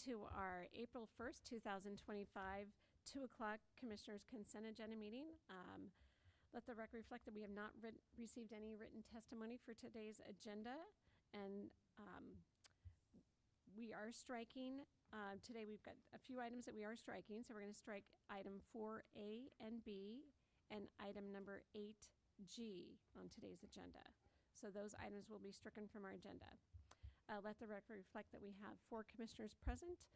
to our April 1st, 2025, 2 o'clock Commissioners' Consent Agenda meeting. Let the record reflect that we have not received any written testimony for today's agenda, and we are striking. Today we've got a few items that we are striking, so we're going to strike item 4A and B and item number 8G on today's agenda. So those items will be stricken from our agenda. Let the record reflect that we have 4 commissioners present,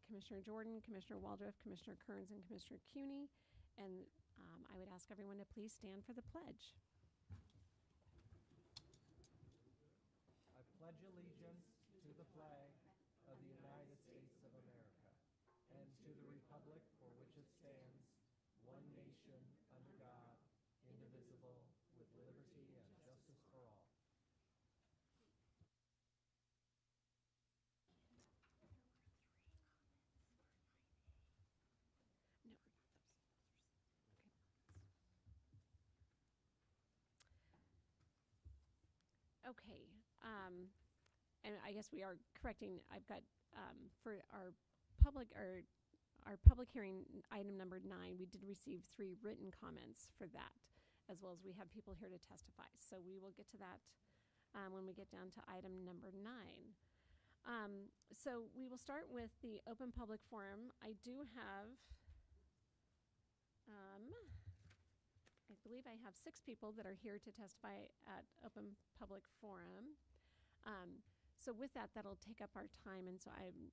Commissioner Jordan, Commissioner Waldron, Commissioner Kearns, and Commissioner Cuney. And I would ask everyone to please stand for the pledge. I pledge allegiance to the flag of the United States of America and to the republic for which it stands, one nation, under God, indivisible, with liberty and justice for all. No. Okay. And I guess we are correcting. I've got for our public hearing item number 9. We did receive 3 written comments for that, as well as we have people here to testify. So we will get to that when we get down to item number 9. So we will start with the open public forum. I do have, I believe I have 6 people that are here to testify at open public forum. So with that, that'll take up our time, and so I'm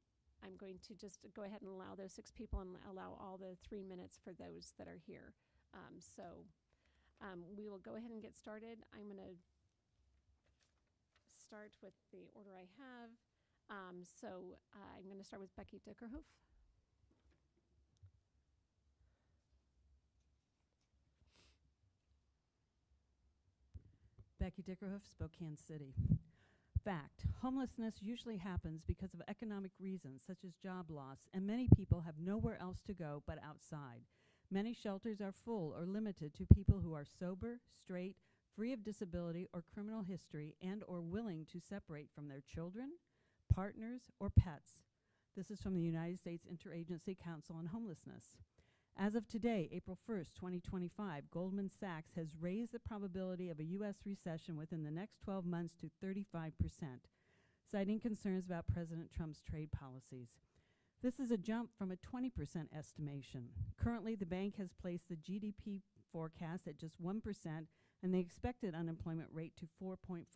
going to just go ahead and allow those 6 people and allow all the 3 minutes for those that are here. We will go ahead and get started. I'm going to start with the order I have. I'm going to start with Becky Dickerhoof. Becky Dickerhoof, Spokane City. Fact: homelessness usually happens because of economic reasons such as job loss, and many people have nowhere else to go but outside. Many shelters are full or limited to people who are sober, straight, free of disability or criminal history, and or willing to separate from their children, partners, or pets. This is from the United States Interagency Council on Homelessness. As of today, April 1st, 2025, Goldman Sachs has raised the probability of a U.S. recession within the next 12 months to 35%, citing concerns about President Trump's trade policies. This is a jump from a 20% estimation. Currently, the bank has placed the GDP forecast at just 1% and the expected unemployment rate to 4.5%.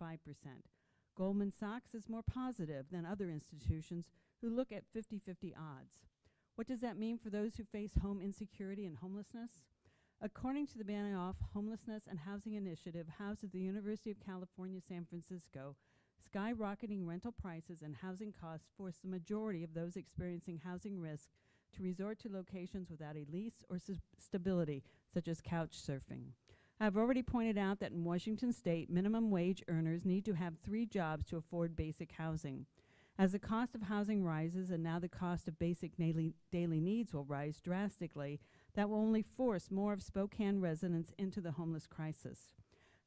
Goldman Sachs is more positive than other institutions who look at 50-50 odds. What does that mean for those who face home insecurity and homelessness? According to the Banning Homelessness and Housing Initiative, housed at the University of California, San Francisco, skyrocketing rental prices and housing costs force the majority of those experiencing housing risk to resort to locations without a lease or stability, such as couch surfing. I've already pointed out that in Washington state, minimum wage earners need to have 3 jobs to afford basic housing. As the cost of housing rises and now the cost of basic daily needs will rise drastically, that will only force more of Spokane residents into the homeless crisis.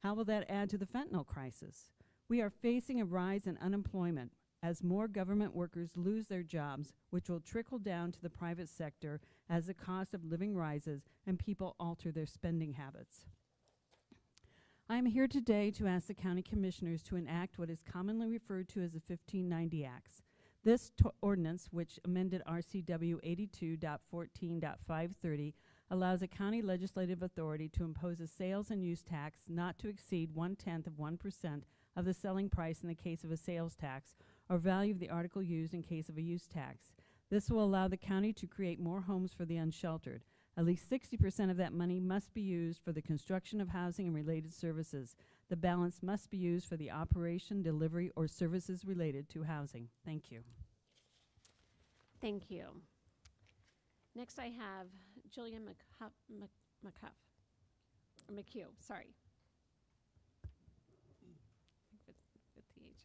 How will that add to the fentanyl crisis? We are facing a rise in unemployment as more government workers lose their jobs, which will trickle down to the private sector as the cost of living rises and people alter their spending habits. I am here today to ask the county commissioners to enact what is commonly referred to as the 1590 Acts. This ordinance, which amended RCW 82.14.530, allows a county legislative authority to impose a sales and use tax not to exceed 1/10% of the selling price in the case of a sales tax or value of the article used in case of a use tax. This will allow the county to create more homes for the unsheltered. At least 60% of that money must be used for the construction of housing and related services. The balance must be used for the operation, delivery, or services related to housing. Thank you. Thank you. Next I have Jillian McHugh, sorry. With the H.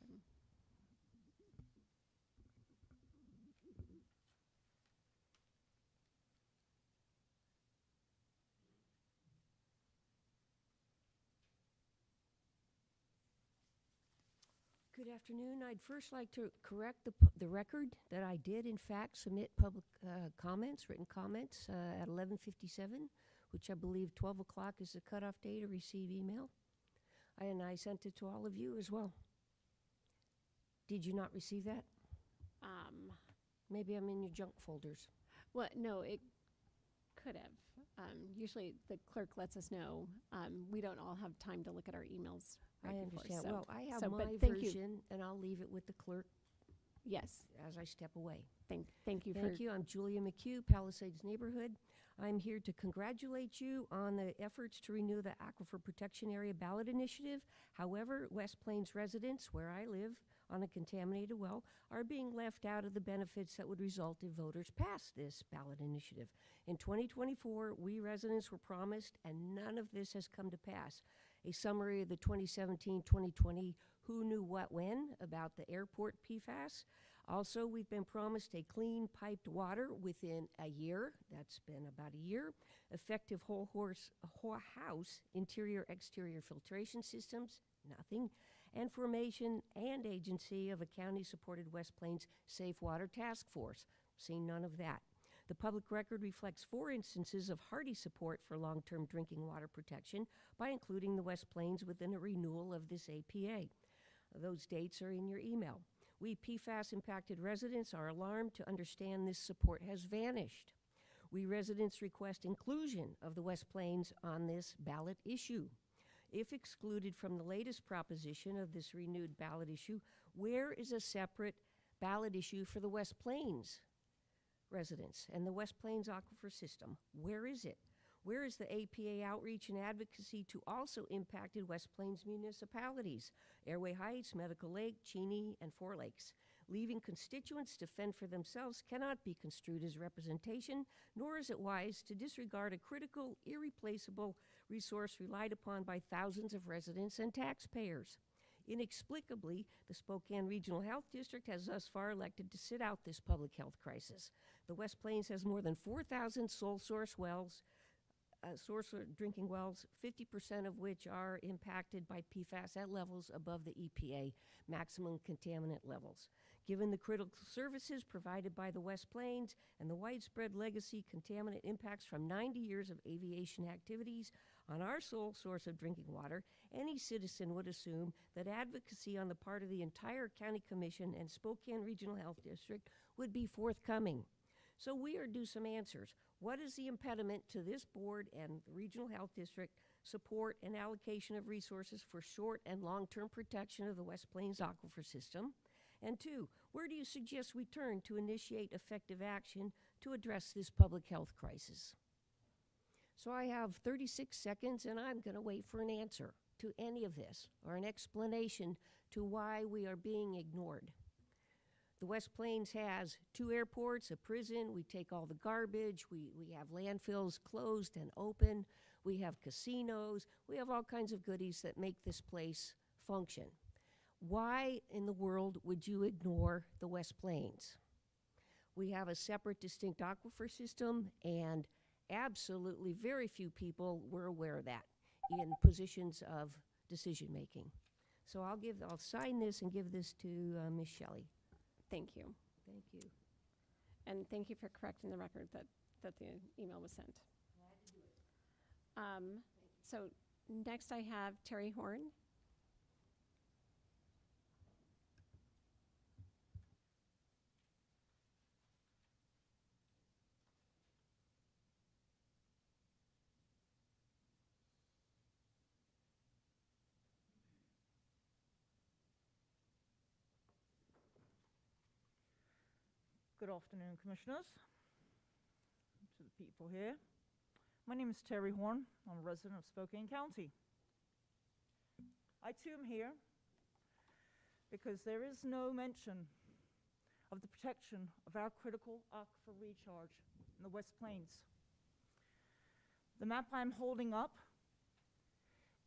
Good afternoon. I'd first like to correct the record that I did, in fact, submit public comments, written comments, at 11:57, which I believe 12 o'clock is the cutoff day to receive email. And I sent it to all of you as well. Did you not receive that? Maybe I'm in your junk folders. Well, no, it could have. Usually the clerk lets us know. We don't all have time to look at our emails right I before, understand. so- Well, I have so, my but thank you. version, and I'll leave it with the clerk Yes, as I step away. thank you for. Thank you. I'm Julia McHugh, Palisades Neighborhood. I'm here to congratulate you on the efforts to renew the Aquifer Protection Area ballot initiative. However, West Plains residents, where I live on a contaminated well, are being left out of the benefits that would result if voters pass this ballot initiative. In 2024, we residents were promised, and none of this has come to pass. A summary of the 2017-2020 Who Knew What When about the airport PFAS. Also, we've been promised a clean piped water within a year. That's been about a year. Effective whole house interior-exterior filtration systems. Nothing. And formation and agency of a county-supported West Plains Safe Water Task Force. Seen none of that. The public record reflects 4 instances of hearty support for long-term drinking water protection by including the West Plains within a renewal of this APA. Those dates are in your email. We PFAS-impacted residents are alarmed to understand this support has vanished. We residents request inclusion of the West Plains on this ballot issue. If excluded from the latest proposition of this renewed ballot issue, where is a separate ballot issue for the West Plains residents and the West Plains aquifer system? Where is it? Where is the APA outreach and advocacy to also impacted West Plains municipalities, Airway Heights, Medical Lake, Cheney, and Four Lakes? Leaving constituents to fend for themselves cannot be construed as representation, nor is it wise to disregard a critical, irreplaceable resource relied upon by thousands of residents and taxpayers. Inexplicably, the Spokane Regional Health District has thus far elected to sit out this public health crisis. The West Plains has more than 4,000 sole source wells, drinking wells, 50% of which are impacted by PFAS at levels above the EPA maximum contaminant levels. Given the critical services provided by the West Plains and the widespread legacy contaminant impacts from 90 years of aviation activities on our sole source of drinking water, any citizen would assume that advocacy on the part of the entire County Commission and Spokane Regional Health District would be forthcoming. So we are due some answers. What is the impediment to this board and the Regional Health District support and allocation of resources for short and long-term protection of the West Plains aquifer system? And 2, where do you suggest we turn to initiate effective action to address this public health crisis? So I have 36 seconds, and I'm going to wait for an answer to any of this or an explanation to why we are being ignored. The West Plains has 2 airports, a prison. We take all the garbage. We have landfills closed and open. We have casinos. We have all kinds of goodies that make this place function. Why in the world would you ignore the West Plains? We have a separate, distinct aquifer system, and absolutely very few people were aware of that in positions of decision making. So I'll sign this and give this to Ms. Shelley. Thank you. Thank you. And thank you for correcting the record that the email was sent. Glad to do it. So next I have Terry Horn. Good afternoon, Commissioners, to the people here. My name is Terry Horn. I'm a resident of Spokane County. I too am here because there is no mention of the protection of our critical aquifer recharge in the West Plains. The map I'm holding up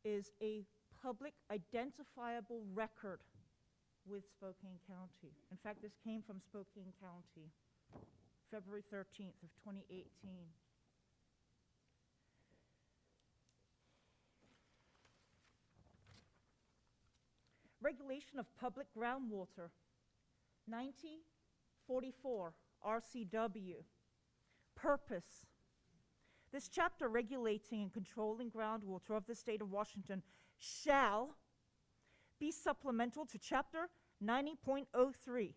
is a public identifiable record with Spokane County. In fact, this came from Spokane County, February 13th of 2018. Regulation of Public Groundwater, 9044 RCW. Purpose. This chapter regulating and controlling groundwater of the state of Washington shall be supplemental to Chapter 90.03,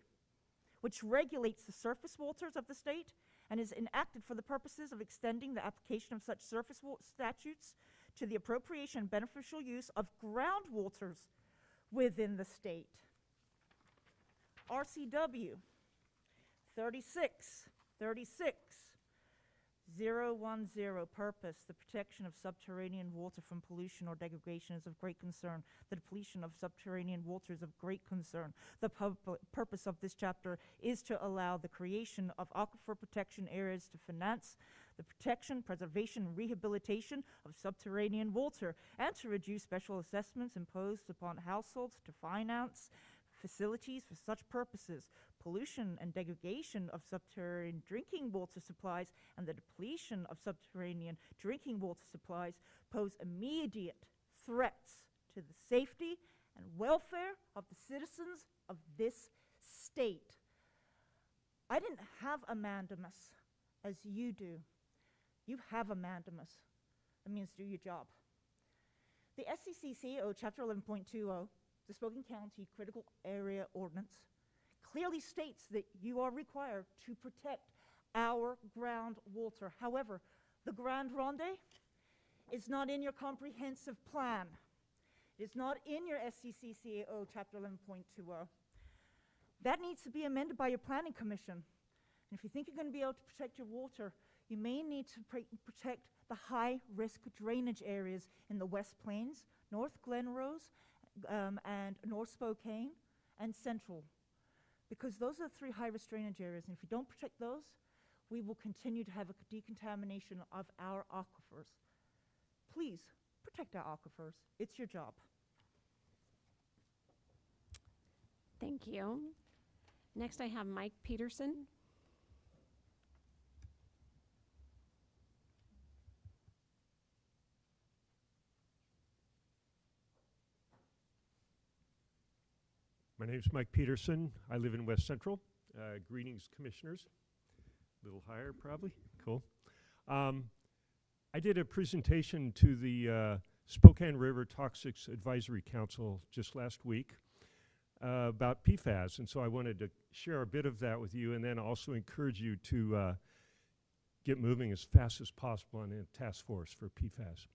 which regulates the surface waters of the state and is enacted for the purposes of extending the application of such surface statutes to the appropriation and beneficial use of groundwaters within the state. RCW 3636010. Purpose. The protection of subterranean water from pollution or degradation is of great concern. The depletion of subterranean water is of great concern. The purpose of this chapter is to allow the creation of aquifer protection areas to finance the protection, preservation, and rehabilitation of subterranean water, and to reduce special assessments imposed upon households to finance facilities for such purposes. Pollution and degradation of subterranean drinking water supplies and the depletion of subterranean drinking water supplies pose immediate threats to the safety and welfare of the citizens of this state. I didn't have a mandamus as you do. You have a mandamus. That means do your job. The SCCCO Chapter 11.20, the Spokane County Critical Area Ordinance, clearly states that you are required to protect our groundwater. However, the Grand Ronde is not in your comprehensive plan. It is not in your SCCCO Chapter 11.20. That needs to be amended by your Planning Commission. And if you think you're going to be able to protect your water, you may need to protect the high-risk drainage areas in the West Plains, North Glenrose, and North Spokane, and Central. Because those are the three high-risk drainage areas, and if you don't protect those, we will continue to have a decontamination of our aquifers. Please, protect our aquifers. It's your job. Thank you. Next, I have Mike Peterson. My name is Mike Peterson. I live in West Central. Greetings, commissioners. A little higher, probably. Cool. I did a presentation to the Spokane River Toxics Advisory Council just last week about PFAS, and so I wanted to share a bit of that with you and then also encourage you to get moving as fast as possible on a task force for PFAS.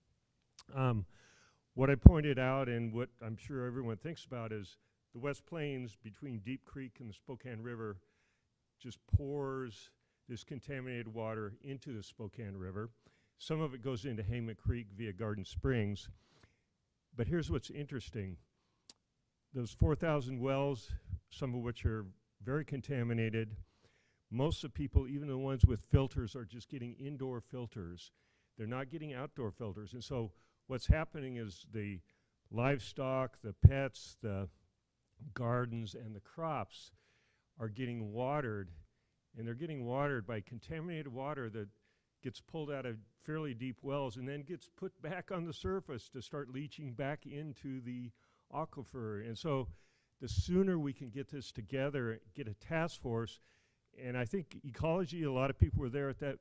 What I pointed out and what I'm sure everyone thinks about is the West Plains between Deep Creek and the Spokane River just pours this contaminated water into the Spokane River. Some of it goes into Hayman Creek via Garden Springs. But here's what's interesting. Those 4,000 wells, some of which are very contaminated, most of the people, even the ones with filters, are just getting indoor filters. They're not getting outdoor filters. And so what's happening is the livestock, the pets, the gardens, and the crops are getting watered, and they're getting watered by contaminated water that gets pulled out of fairly deep wells and then gets put back on the surface to start leaching back into the aquifer. And so the sooner we can get this together, get a task force, and I think Ecology, a lot of people were there at that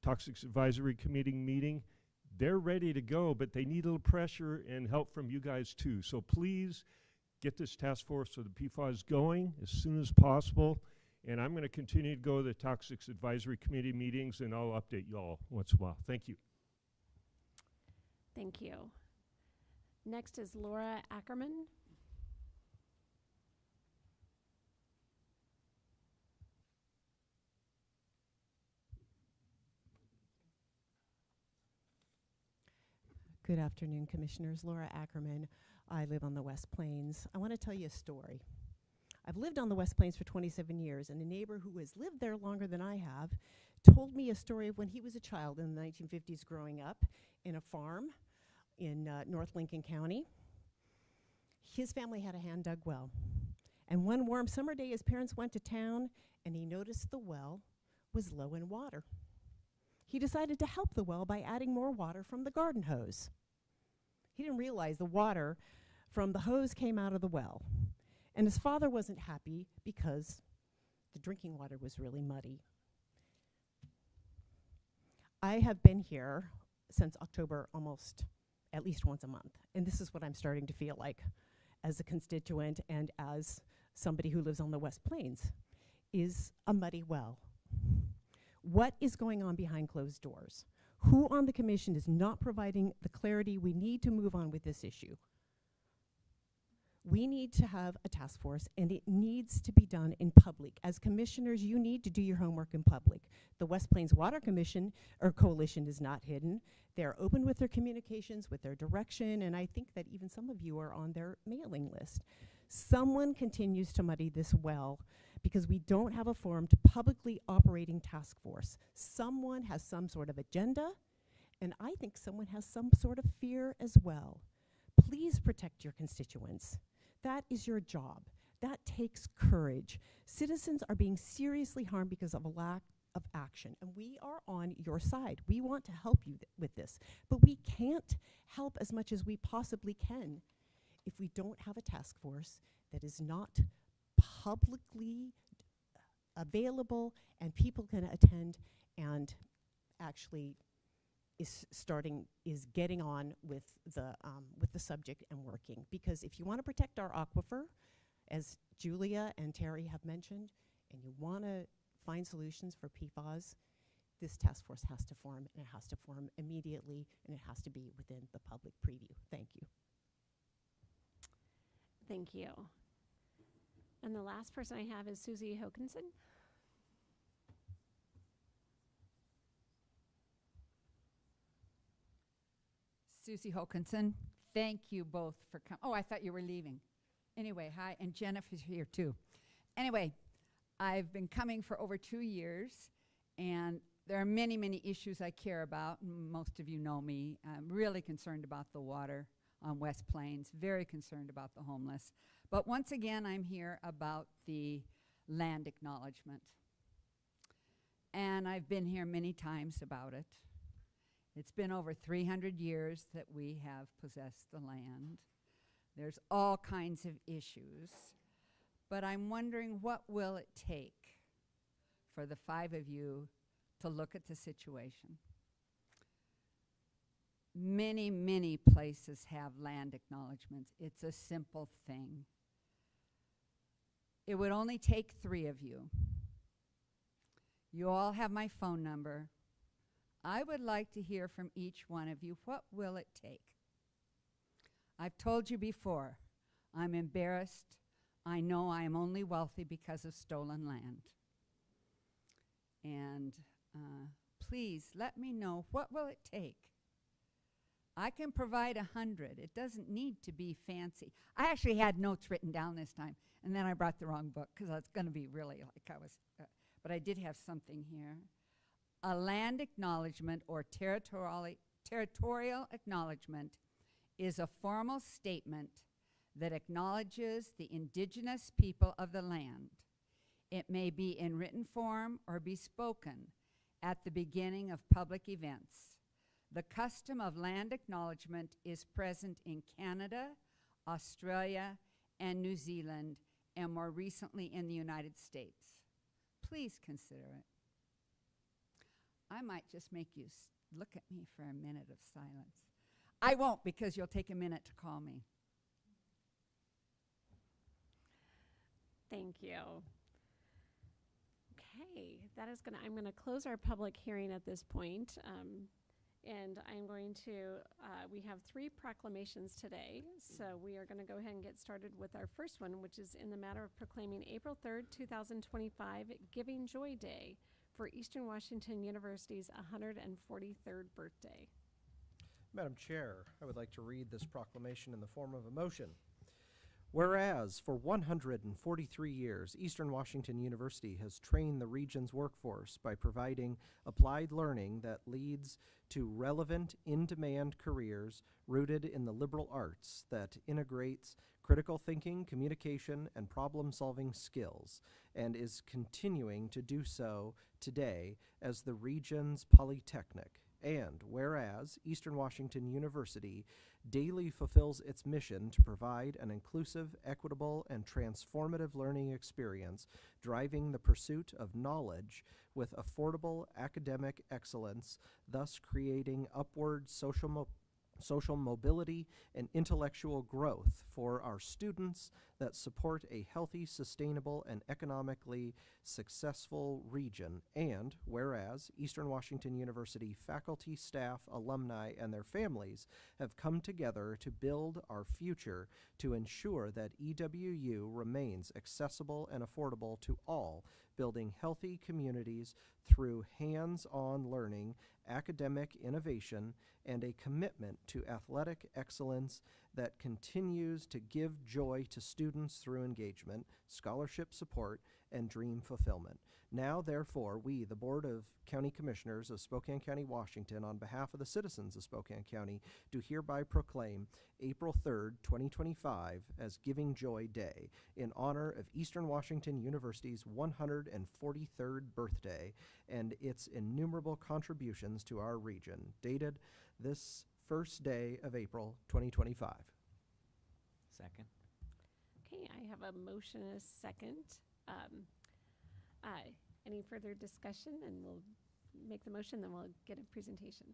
Toxics Advisory Committee meeting. They're ready to go, but they need a little pressure and help from you guys too. So please get this task force of the PFAS going as soon as possible. And I'm going to continue to go to the Toxics Advisory Committee meetings, and I'll update you all once in a while. Thank you. Thank you. Next is Laura Ackerman. Good afternoon, Commissioners. Laura Ackerman. I live on the West Plains. I want to tell you a story. I've lived on the West Plains for 27 years, and a neighbor who has lived there longer than I have told me a story of when he was a child in the 1950s growing up in a farm in North Lincoln County. His family had a hand-dug well. And one warm summer day, his parents went to town, and he noticed the well was low in water. He decided to help the well by adding more water from the garden hose. He didn't realize the water from the hose came out of the well. And his father wasn't happy because the drinking water was really muddy. I have been here since October almost at least once a month. And this is what I'm starting to feel like as a constituent and as somebody who lives on the West Plains, is a muddy well. What is going on behind closed doors? Who on the commission is not providing the clarity we need to move on with this issue? We need to have a task force, and it needs to be done in public. As commissioners, you need to do your homework in public. The West Plains Water Commission or Coalition is not hidden. They're open with their communications, with their direction, and I think that even some of you are on their mailing list. Someone continues to muddy this well because we don't have a formed, publicly operating task force. Someone has some sort of agenda, and I think someone has some sort of fear as well. Please protect your constituents. That is your job. That takes courage. Citizens are being seriously harmed because of a lack of action, and we are on your side. We want to help you with this, but we can't help as much as we possibly can if we don't have a task force that is not publicly available and people can attend and actually is getting on with the subject and working. Because if you want to protect our aquifer, as Julia and Terry have mentioned, and you want to find solutions for PFAS, this task force has to form, and it has to form immediately, and it has to be within the public preview. Thank you. Thank you. And the last person I have is Susie Hokinson. Susie Hokinson, thank you both for coming. Oh, I thought you were leaving. Anyway, hi, and Jennifer's here too. Anyway, I've been coming for over 2 years, and there are many, many issues I care about. Most of you know me. I'm really concerned about the water on West Plains, very concerned about the homeless. But once again, I'm here about the land acknowledgement. And I've been here many times about it. It's been over 300 years that we have possessed the land. There's all kinds of issues. But I'm wondering, what will it take for the 5 of you to look at the situation? Many, many places have land acknowledgements. It's a simple thing. It would only take 3 of you. You all have my phone number. I would like to hear from each one of you. What will it take? I've told you before, I'm embarrassed. I know I am only wealthy because of stolen land. And please let me know, what will it take? I can provide 100. It doesn't need to be fancy. I actually had notes written down this time, and then I brought the wrong book because it's going to be really like I was, but I did have something here. A land acknowledgement or territorial acknowledgement is a formal statement that acknowledges the indigenous people of the land. It may be in written form or be spoken at the beginning of public events. The custom of land acknowledgement is present in Canada, Australia, and New Zealand, and more recently in the United States. Please consider it. I might just make you look at me for a minute of silence. I won't, because you'll take a minute to call me. Thank you. Okay, I'm going to close our public hearing at this point. And I'm going to, we have 3 proclamations today, so we are going to go ahead and get started with our first one, which is in the matter of proclaiming April 3rd, 2025, Giving Joy Day for Eastern Washington University's 143rd birthday. Madam Chair, I would like to read this proclamation in the form of a motion. Whereas, for 143 years, Eastern Washington University has trained the region's workforce by providing applied learning that leads to relevant, in-demand careers rooted in the liberal arts that integrates critical thinking, communication, and problem-solving skills, and is continuing to do so today as the region's polytechnic. And whereas Eastern Washington University daily fulfills its mission to provide an inclusive, equitable, and transformative learning experience, driving the pursuit of knowledge with affordable academic excellence, thus creating upward social mobility and intellectual growth for our students that support a healthy, sustainable, and economically successful region. And whereas Eastern Washington University faculty, staff, alumni, and their families have come together to build our future to ensure that EWU remains accessible and affordable to all, building healthy communities through hands-on learning, academic innovation, and a commitment to athletic excellence that continues to give joy to students through engagement, scholarship support, and dream fulfillment. Now, therefore, we, the Board of County Commissioners of Spokane County, Washington, on behalf of the citizens of Spokane County, do hereby proclaim April 3rd, 2025 as Giving Joy Day in honor of Eastern Washington University's 143rd birthday and its innumerable contributions to our region, dated this first day of April 2025. Second. Okay, I have a motion and a second. Any further discussion? And we'll make the motion, then we'll get a presentation.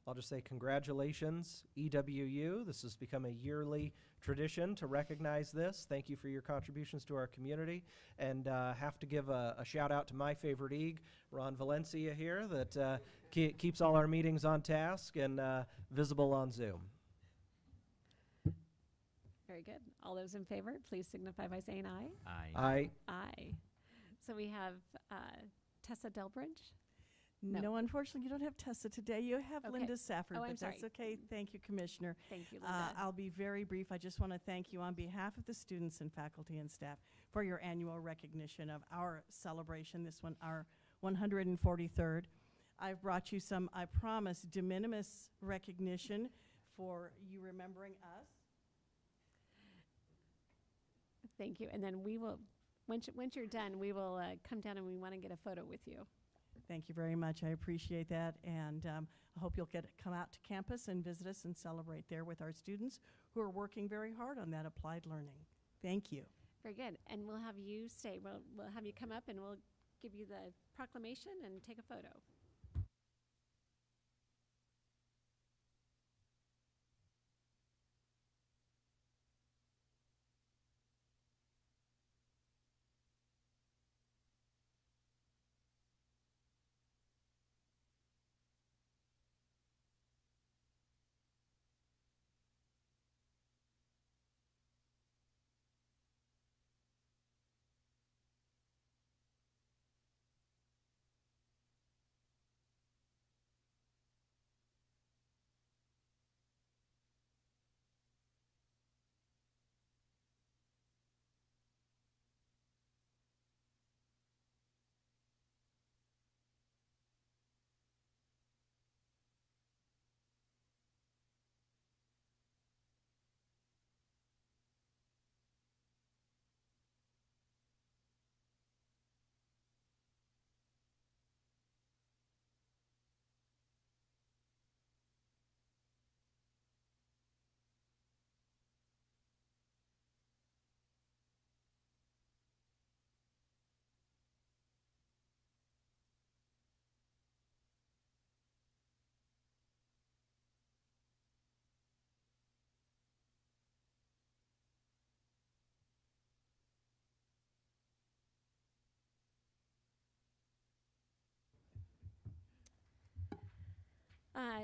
I'll just say congratulations, EWU. This has become a yearly tradition to recognize this. Thank you for your contributions to our community. And have to give a shout out to my favorite EAG, Ron Valencia here, that keeps all our meetings on task and visible on Zoom. Very good. All those in favor, please signify by saying aye. Aye. Aye. Aye. So we have Tessa Delbridge. No. No, unfortunately, you don't have Tessa today. You have Okay. Linda Safford, Oh, I'm but that's sorry. okay. Thank you, Commissioner. Thank you, Linda. I'll be very brief. I just want to thank you on behalf of the students and faculty and staff for your annual recognition of our celebration, this one, our 143rd. I've brought you some, I promise, de minimis recognition for you remembering us. Thank you. And then we will, once you're done, we will come down and we want to get a photo with you. Thank you very much. I appreciate that. And I hope you'll come out to campus and visit us and celebrate there with our students who are working very hard on that applied learning. Thank you. Very good. And we'll have you stay. We'll have you come up and we'll give you the proclamation and take a photo.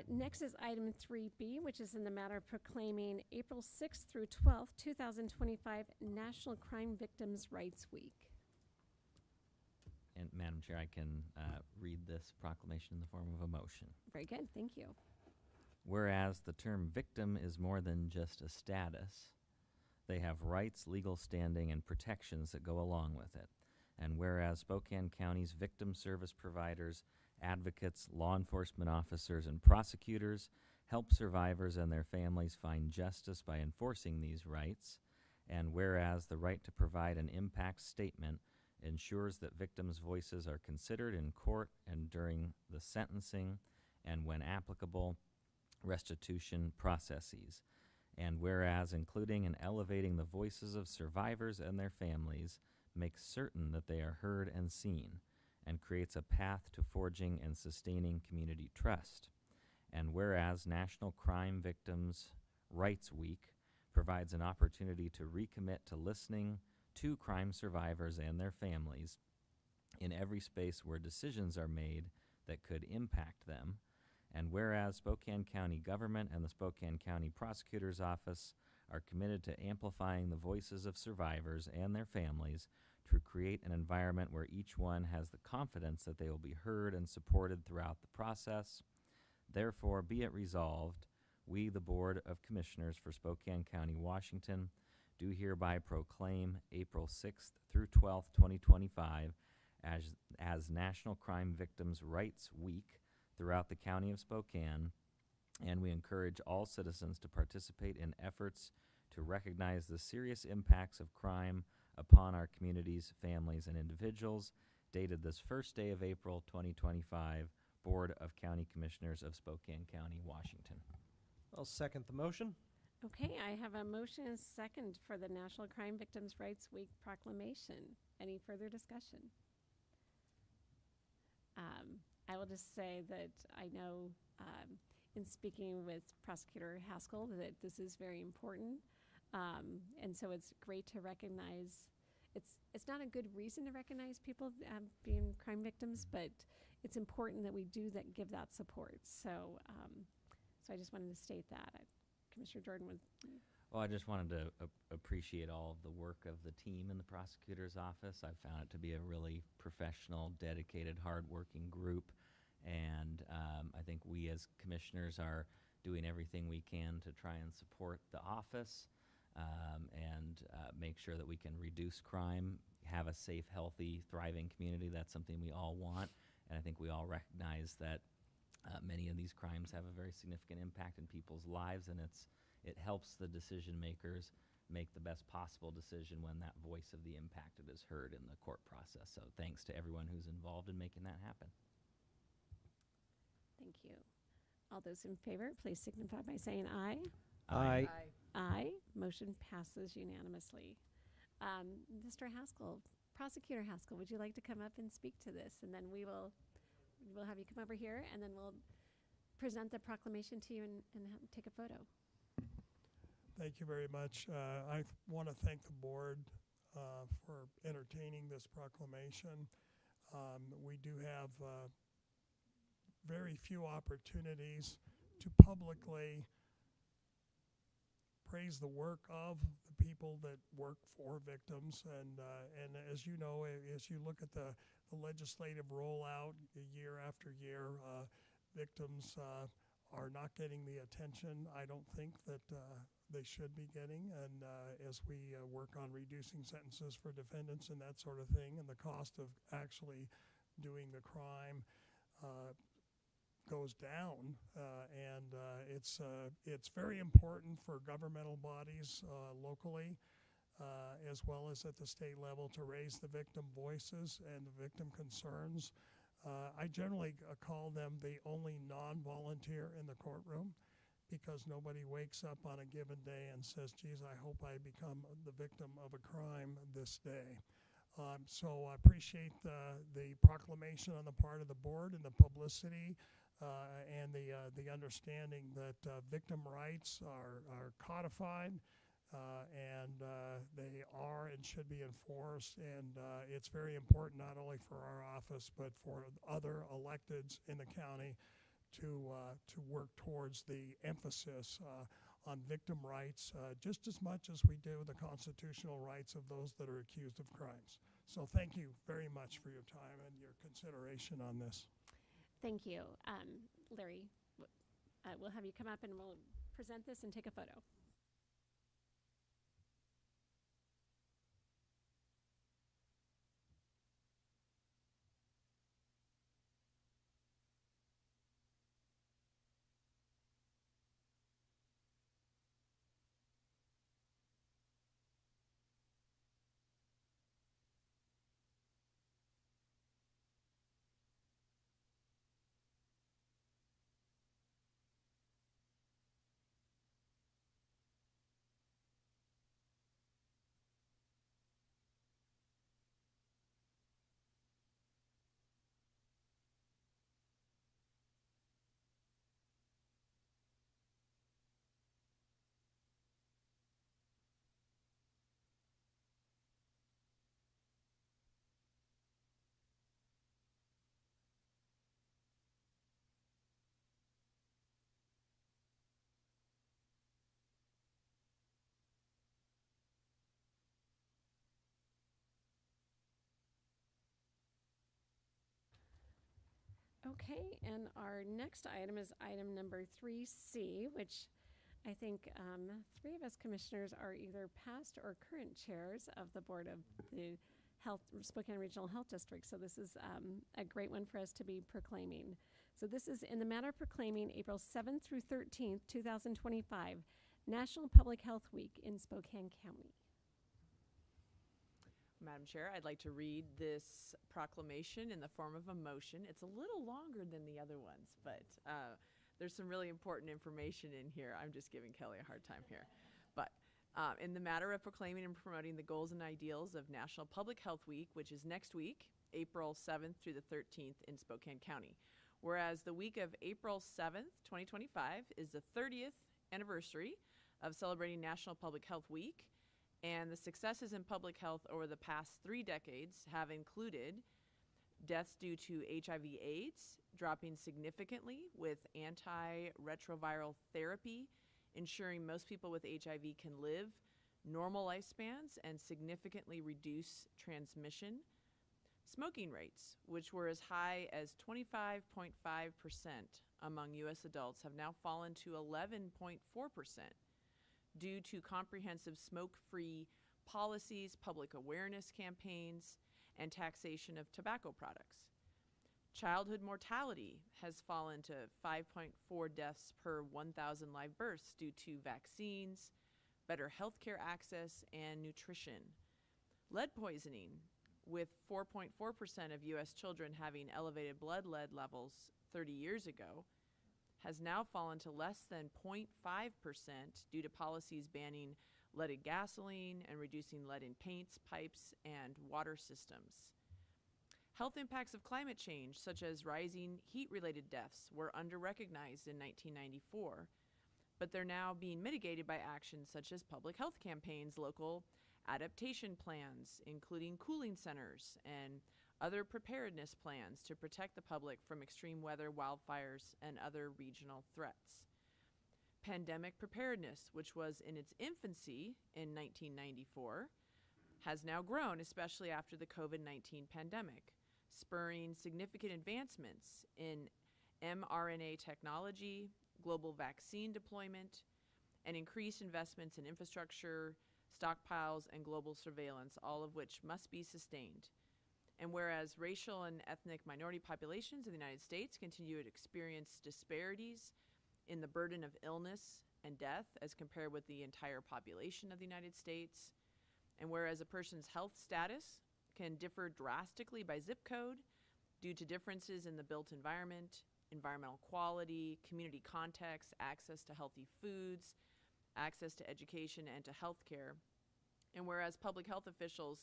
Next is item 3B, which is in the matter of proclaiming April 6th through 12th, 2025 National Crime Victims' Rights Week. And Madam Chair, I can read this proclamation in the form of a motion. Very good, thank you. Whereas the term victim is more than just a status, they have rights, legal standing, and protections that go along with it. And whereas Spokane County's victim service providers, advocates, law enforcement officers, and prosecutors help survivors and their families find justice by enforcing these rights. And whereas the right to provide an impact statement ensures that victims' voices are considered in court and during the sentencing and, when applicable, restitution processes. And whereas including and elevating the voices of survivors and their families makes certain that they are heard and seen, and creates a path to forging and sustaining community trust. And whereas National Crime Victims' Rights Week provides an opportunity to recommit to listening to crime survivors and their families in every space where decisions are made that could impact them. And whereas Spokane County government and the Spokane County Prosecutor's Office are committed to amplifying the voices of survivors and their families to create an environment where each one has the confidence that they will be heard and supported throughout the process. Therefore, be it resolved, we, the Board of Commissioners for Spokane County, Washington, do hereby proclaim April 6th through 12th, 2025 as National Crime Victims' Rights Week throughout the County of Spokane, and we encourage all citizens to participate in efforts to recognize the serious impacts of crime upon our communities, families, and individuals. Dated this first day of April 2025, Board of County Commissioners of Spokane County, Washington. I'll second the motion. Okay, I have a motion and second for the National Crime Victims' Rights Week proclamation. Any further discussion? I will just say that I know in speaking with Prosecutor Haskell that this is very important. And so it's great to recognize, it's not a good reason to recognize people being crime victims, but it's important that we do that, give that support. So so I just wanted to state that. Commissioner Jordan would. Well, I just wanted to appreciate all of the work of the team in the prosecutor's office. I found it to be a really professional, dedicated, hardworking group. And I think we as commissioners are doing everything we can to try and support the office and make sure that we can reduce crime, have a safe, healthy, thriving community. That's something we all want. And I think we all recognize that many of these crimes have a very significant impact in people's lives, and it helps the decision makers make the best possible decision when that voice of the impacted is heard in the court process. So thanks to everyone who's involved in making that happen. Thank you. All those in favor, please signify by saying aye. Aye. Aye. Motion passes unanimously. Mr. Haskell, Prosecutor Haskell, would you like to come up and speak to this? And then we'll have you come over here, and then we'll present the proclamation to you and take a photo. Thank you very much. I want to thank the board for entertaining this proclamation. We do have very few opportunities to publicly praise the work of the people that work for victims. And as you know, as you look at the legislative rollout year after year, victims are not getting the attention I don't think that they should be getting. And as we work on reducing sentences for defendants and that sort of thing, and the cost of actually doing the crime goes down, and it's very important for governmental bodies locally as well as at the state level to raise the victim voices and the victim concerns. I generally call them the only non-volunteer in the courtroom, because nobody wakes up on a given day and says, geez, I hope I become the victim of a crime this day. So I appreciate the proclamation on the part of the board and the publicity and the understanding that victim rights are codified and they are and should be enforced. And it's very important not only for our office but for other electeds in the county to work towards the emphasis on victim rights just as much as we do the constitutional rights of those that are accused of crimes. So thank you very much for your time and your consideration on this. Thank you. Larry, we'll have you come up and we'll present this and take a photo. Okay, and our next item is item number 3C, which I think three of us commissioners are either past or current chairs of the board of the Spokane Regional Health District. So this is a great one for us to be proclaiming. So this is in the matter of proclaiming April 7th through 13th, 2025, National Public Health Week in Spokane County. Madam Chair, I'd like to read this proclamation in the form of a motion. It's a little longer than the other ones, but there's some really important information in here. I'm just giving Kelly a hard time here. But in the matter of proclaiming and promoting the goals and ideals of National Public Health Week, which is next week, April 7th through the 13th in Spokane County. Whereas the week of April 7th, 2025 is the 30th anniversary of celebrating National Public Health Week, and the successes in public health over the past 3 decades have included deaths due to HIV/AIDS dropping significantly with antiretroviral therapy, ensuring most people with HIV can live normal lifespans and significantly reduce transmission. Smoking rates, which were as high as 25.5% among U.S. adults, have now fallen to 11.4%. due to comprehensive smoke-free policies, public awareness campaigns, and taxation of tobacco products. Childhood mortality has fallen to 5.4 deaths per 1,000 live births due to vaccines, better healthcare access, and nutrition. Lead poisoning, with 4.4% of U.S. children having elevated blood lead levels 30 years ago, has now fallen to less than 0.5% due to policies banning leaded gasoline and reducing lead in paints, pipes, and water systems. Health impacts of climate change, such as rising heat-related deaths, were under-recognized in 1994, but they're now being mitigated by actions such as public health campaigns, local adaptation plans, including cooling centers, and other preparedness plans to protect the public from extreme weather, wildfires, and other regional threats. Pandemic preparedness, which was in its infancy in 1994, has now grown, especially after the COVID-19 pandemic, spurring significant advancements in mRNA technology, global vaccine deployment, and increased investments in infrastructure, stockpiles, and global surveillance, all of which must be sustained. And whereas racial and ethnic minority populations in the United States continue to experience disparities in the burden of illness and death as compared with the entire population of the United States, and whereas a person's health status can differ drastically by zip code due to differences in the built environment, environmental quality, community context, access to healthy foods, access to education and to health care, and whereas public health officials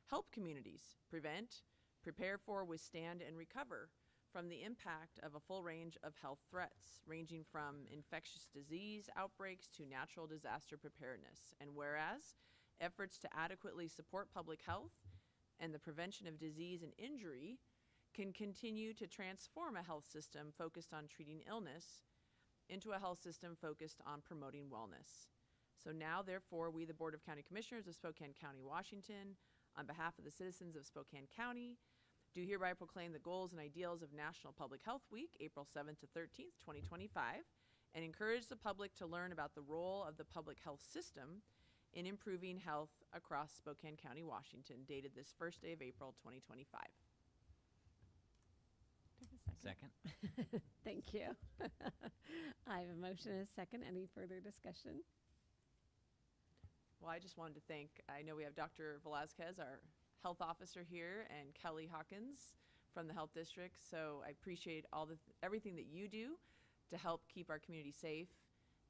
help communities prevent, prepare for, withstand, and recover from the impact of a full range of health threats, ranging from infectious disease outbreaks to natural disaster preparedness. And whereas efforts to adequately support public health and the prevention of disease and injury can continue to transform a health system focused on treating illness into a health system focused on promoting wellness. So now, therefore, we, the Board of County Commissioners of Spokane County, Washington, on behalf of the citizens of Spokane County, do hereby proclaim the goals and ideals of National Public Health Week, April 7th to 13th, 2025, and encourage the public to learn about the role of the public health system in improving health across Spokane County, Washington, dated this first day of April, 2025. Second. Thank you. I have a motion and a second. Any further discussion? Well, I just wanted to thank, I know we have Dr. Velazquez, our health officer here, and Kelly Hawkins from the Health District. So I appreciate everything that you do to help keep our community safe,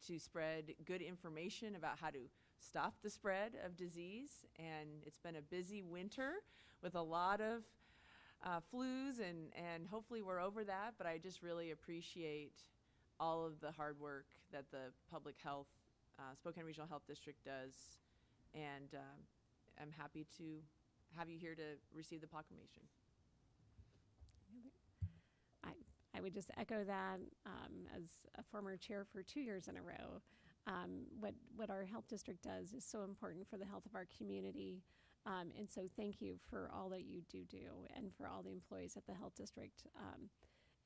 to spread good information about how to stop the spread of disease. And it's been a busy winter with a lot of flus, and hopefully we're over that. But I just really appreciate all of the hard work that the public health, Spokane Regional Health District does. And I'm happy to have you here to receive the proclamation. I would just echo that as a former chair for 2 years in a row. What our health district does is so important for the health of our community. And so thank you for all that you do and for all the employees at the health district.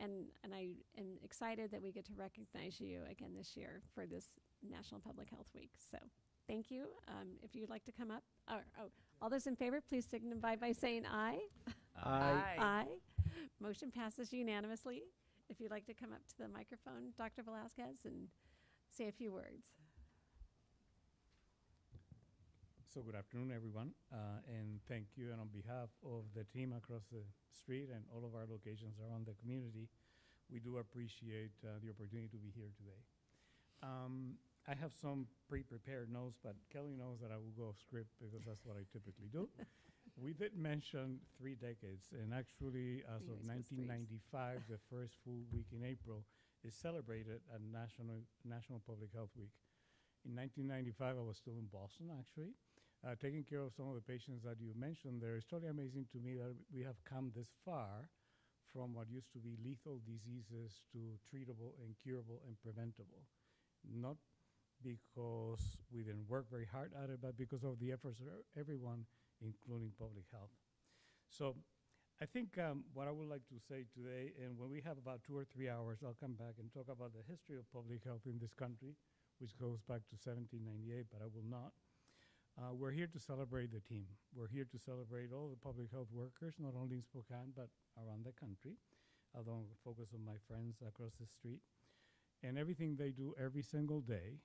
and I am excited that we get to recognize you again this year for this National Public Health Week. So thank you. If you'd like to come up, all those in favor, please signify by saying aye. Aye. Motion passes unanimously. If you'd like to come up to the microphone, Dr. Velasquez, and say a few words. So good afternoon, everyone, and thank you. And on behalf of the team across the street and all of our locations around the community, we do appreciate the opportunity to be here today. I have some pre-prepared notes, but Kelly knows that I will go off script because that's what I typically do. We did mention 3 decades, and actually, as of 1995, the first full week in April is celebrated at National Public Health Week. In 1995, I was still in Boston, actually, taking care of some of the patients that you mentioned there. It's totally amazing to me that we have come this far from what used to be lethal diseases to treatable and curable and preventable. Not because we didn't work very hard at it, but because of the efforts of everyone, including public health. So I think what I would like to say today, and when we have about 2 or 3 hours, I'll come back and talk about the history of public health in this country, which goes back to 1798, but I will not. We're here to celebrate the team. We're here to celebrate all the public health workers, not only in Spokane, but around the country. I don't focus on my friends across the street. And everything they do every single day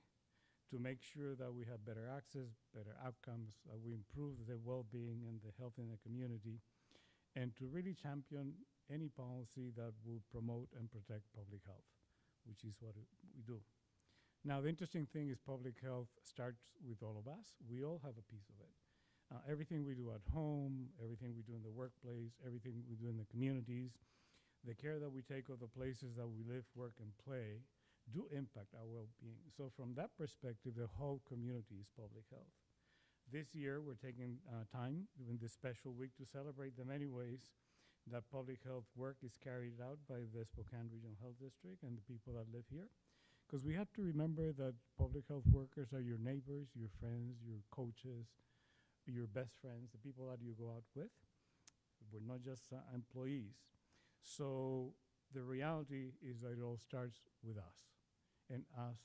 to make sure that we have better access, better outcomes, we improve the well-being and the health in the community, and to really champion any policy that will promote and protect public health, which is what we do. Now, the interesting thing is public health starts with all of us. We all have a piece of it. Everything we do at home, everything we do in the workplace, everything we do in the communities, the care that we take of the places that we live, work, and play do impact our well-being. So from that perspective, the whole community is public health. This year, we're taking time in this special week to celebrate the many ways that public health work is carried out by the Spokane Regional Health District and the people that live here. Because we have to remember that public health workers are your neighbors, your friends, your coaches, your best friends, the people that you go out with. We're not just employees. So the reality is that it all starts with us, and us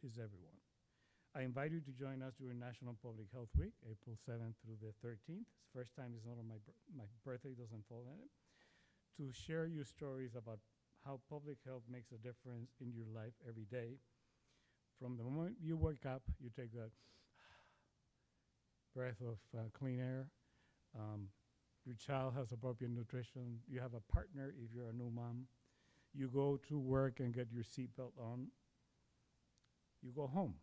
is everyone. I invite you to join us during National Public Health Week, April 7th through the 13th. It's the first time it's not on my birthday, doesn't fall in it, to share your stories about how public health makes a difference in your life every day. From the moment you wake up, you take that breath of clean air. Your child has appropriate nutrition. You have a partner if you're a new mom. You go to work and get your seatbelt on. You go home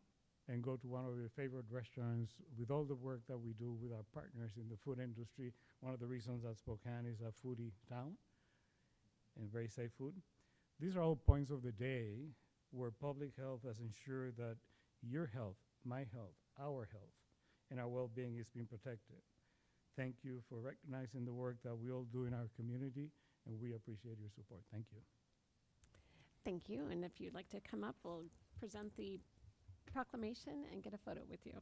and go to one of your favorite restaurants with all the work that we do with our partners in the food industry. One of the reasons that Spokane is a foodie town and very safe food. These are all points of the day where public health has ensured that your health, my health, our health, and our well-being is being protected. Thank you for recognizing the work that we all do in our community, and we appreciate your support. Thank you. Thank you. And if you'd like to come up, we'll present the proclamation and get a photo with you.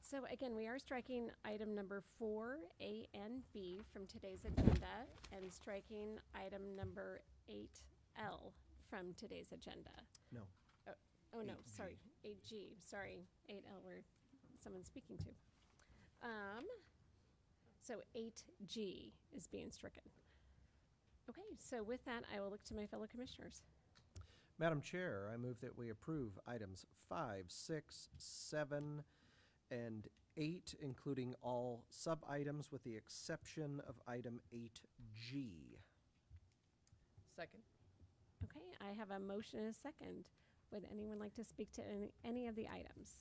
So again, we are striking item number 4A and B from today's agenda and striking item number 8L from today's agenda? No. Oh, no, 8G. sorry, 8G, sorry, 8L where someone's speaking to. So 8G is being stricken. Okay, so with that, I will look to my fellow commissioners. Madam Chair, I move that we approve items 5, 6, 7, and 8, including all sub-items with the exception of item 8G. Second. Okay, I have a motion and a second. Would anyone like to speak to any of the items?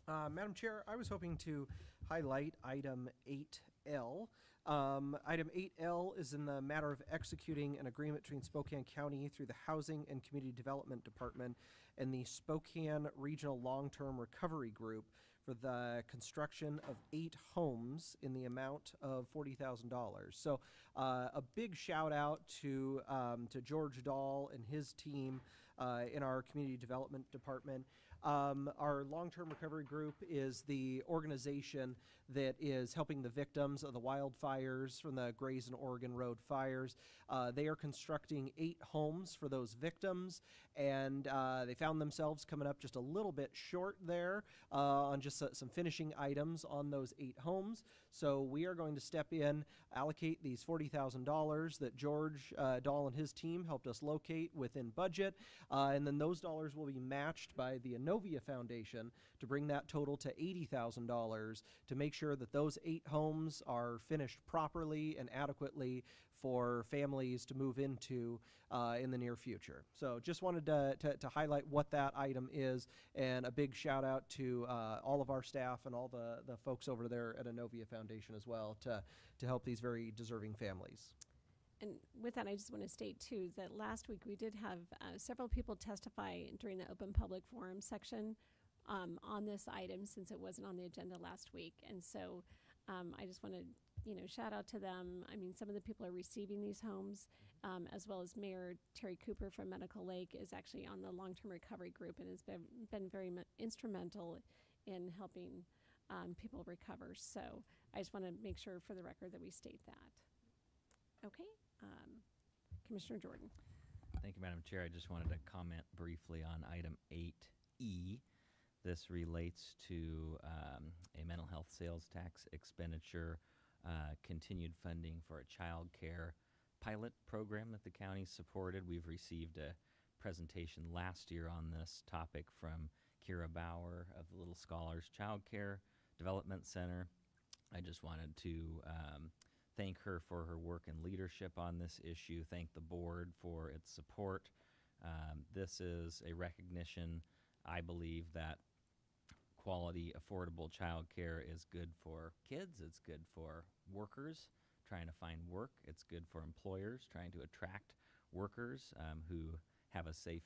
Madam Chair, I was hoping to highlight item 8L. Item 8L is in the matter of executing an agreement between Spokane County through the Housing and Community Development Department and the Spokane Regional Long-Term Recovery Group for the construction of 8 homes in the amount of $40,000. So a big shout out to George Dahl and his team in our Community Development Department. Our long-term recovery group is the organization that is helping the victims of the wildfires from the Grayson, Oregon Road fires. They are constructing 8 homes for those victims, and they found themselves coming up just a little bit short there on just some finishing items on those 8 homes. So we are going to step in, allocate these $40,000 that George Dahl and his team helped us locate within budget, and then those dollars will be matched by the Inovia Foundation to bring that total to $80,000 to make sure that those 8 homes are finished properly and adequately for families to move into in the near future. So just wanted to highlight what that item is, and a big shout out to all of our staff and all the folks over there at Inovia Foundation as well to help these very deserving families. And with that, I just want to state, too, that last week we did have several people testify during the open public forum section on this item, since it wasn't on the agenda last week. And so I just want to, shout out to them. I mean, some of the people are receiving these homes, as well as Mayor Terry Cooper from Medical Lake is actually on the long-term recovery group and has been very instrumental in helping people recover. So I just want to make sure for the record that we state that. Okay. Commissioner Jordan. Thank you, Madam Chair. I just wanted to comment briefly on item 8E. This relates to a mental health sales tax expenditure, continued funding for a child care pilot program that the county supported. We've received a presentation last year on this topic from Kira Bauer of the Little Scholars Child Care Development Center. I just wanted to thank her for her work and leadership on this issue, thank the board for its support. This is a recognition, I believe, that quality, affordable child care is good for kids, it's good for workers trying to find work, it's good for employers trying to attract workers who have a safe,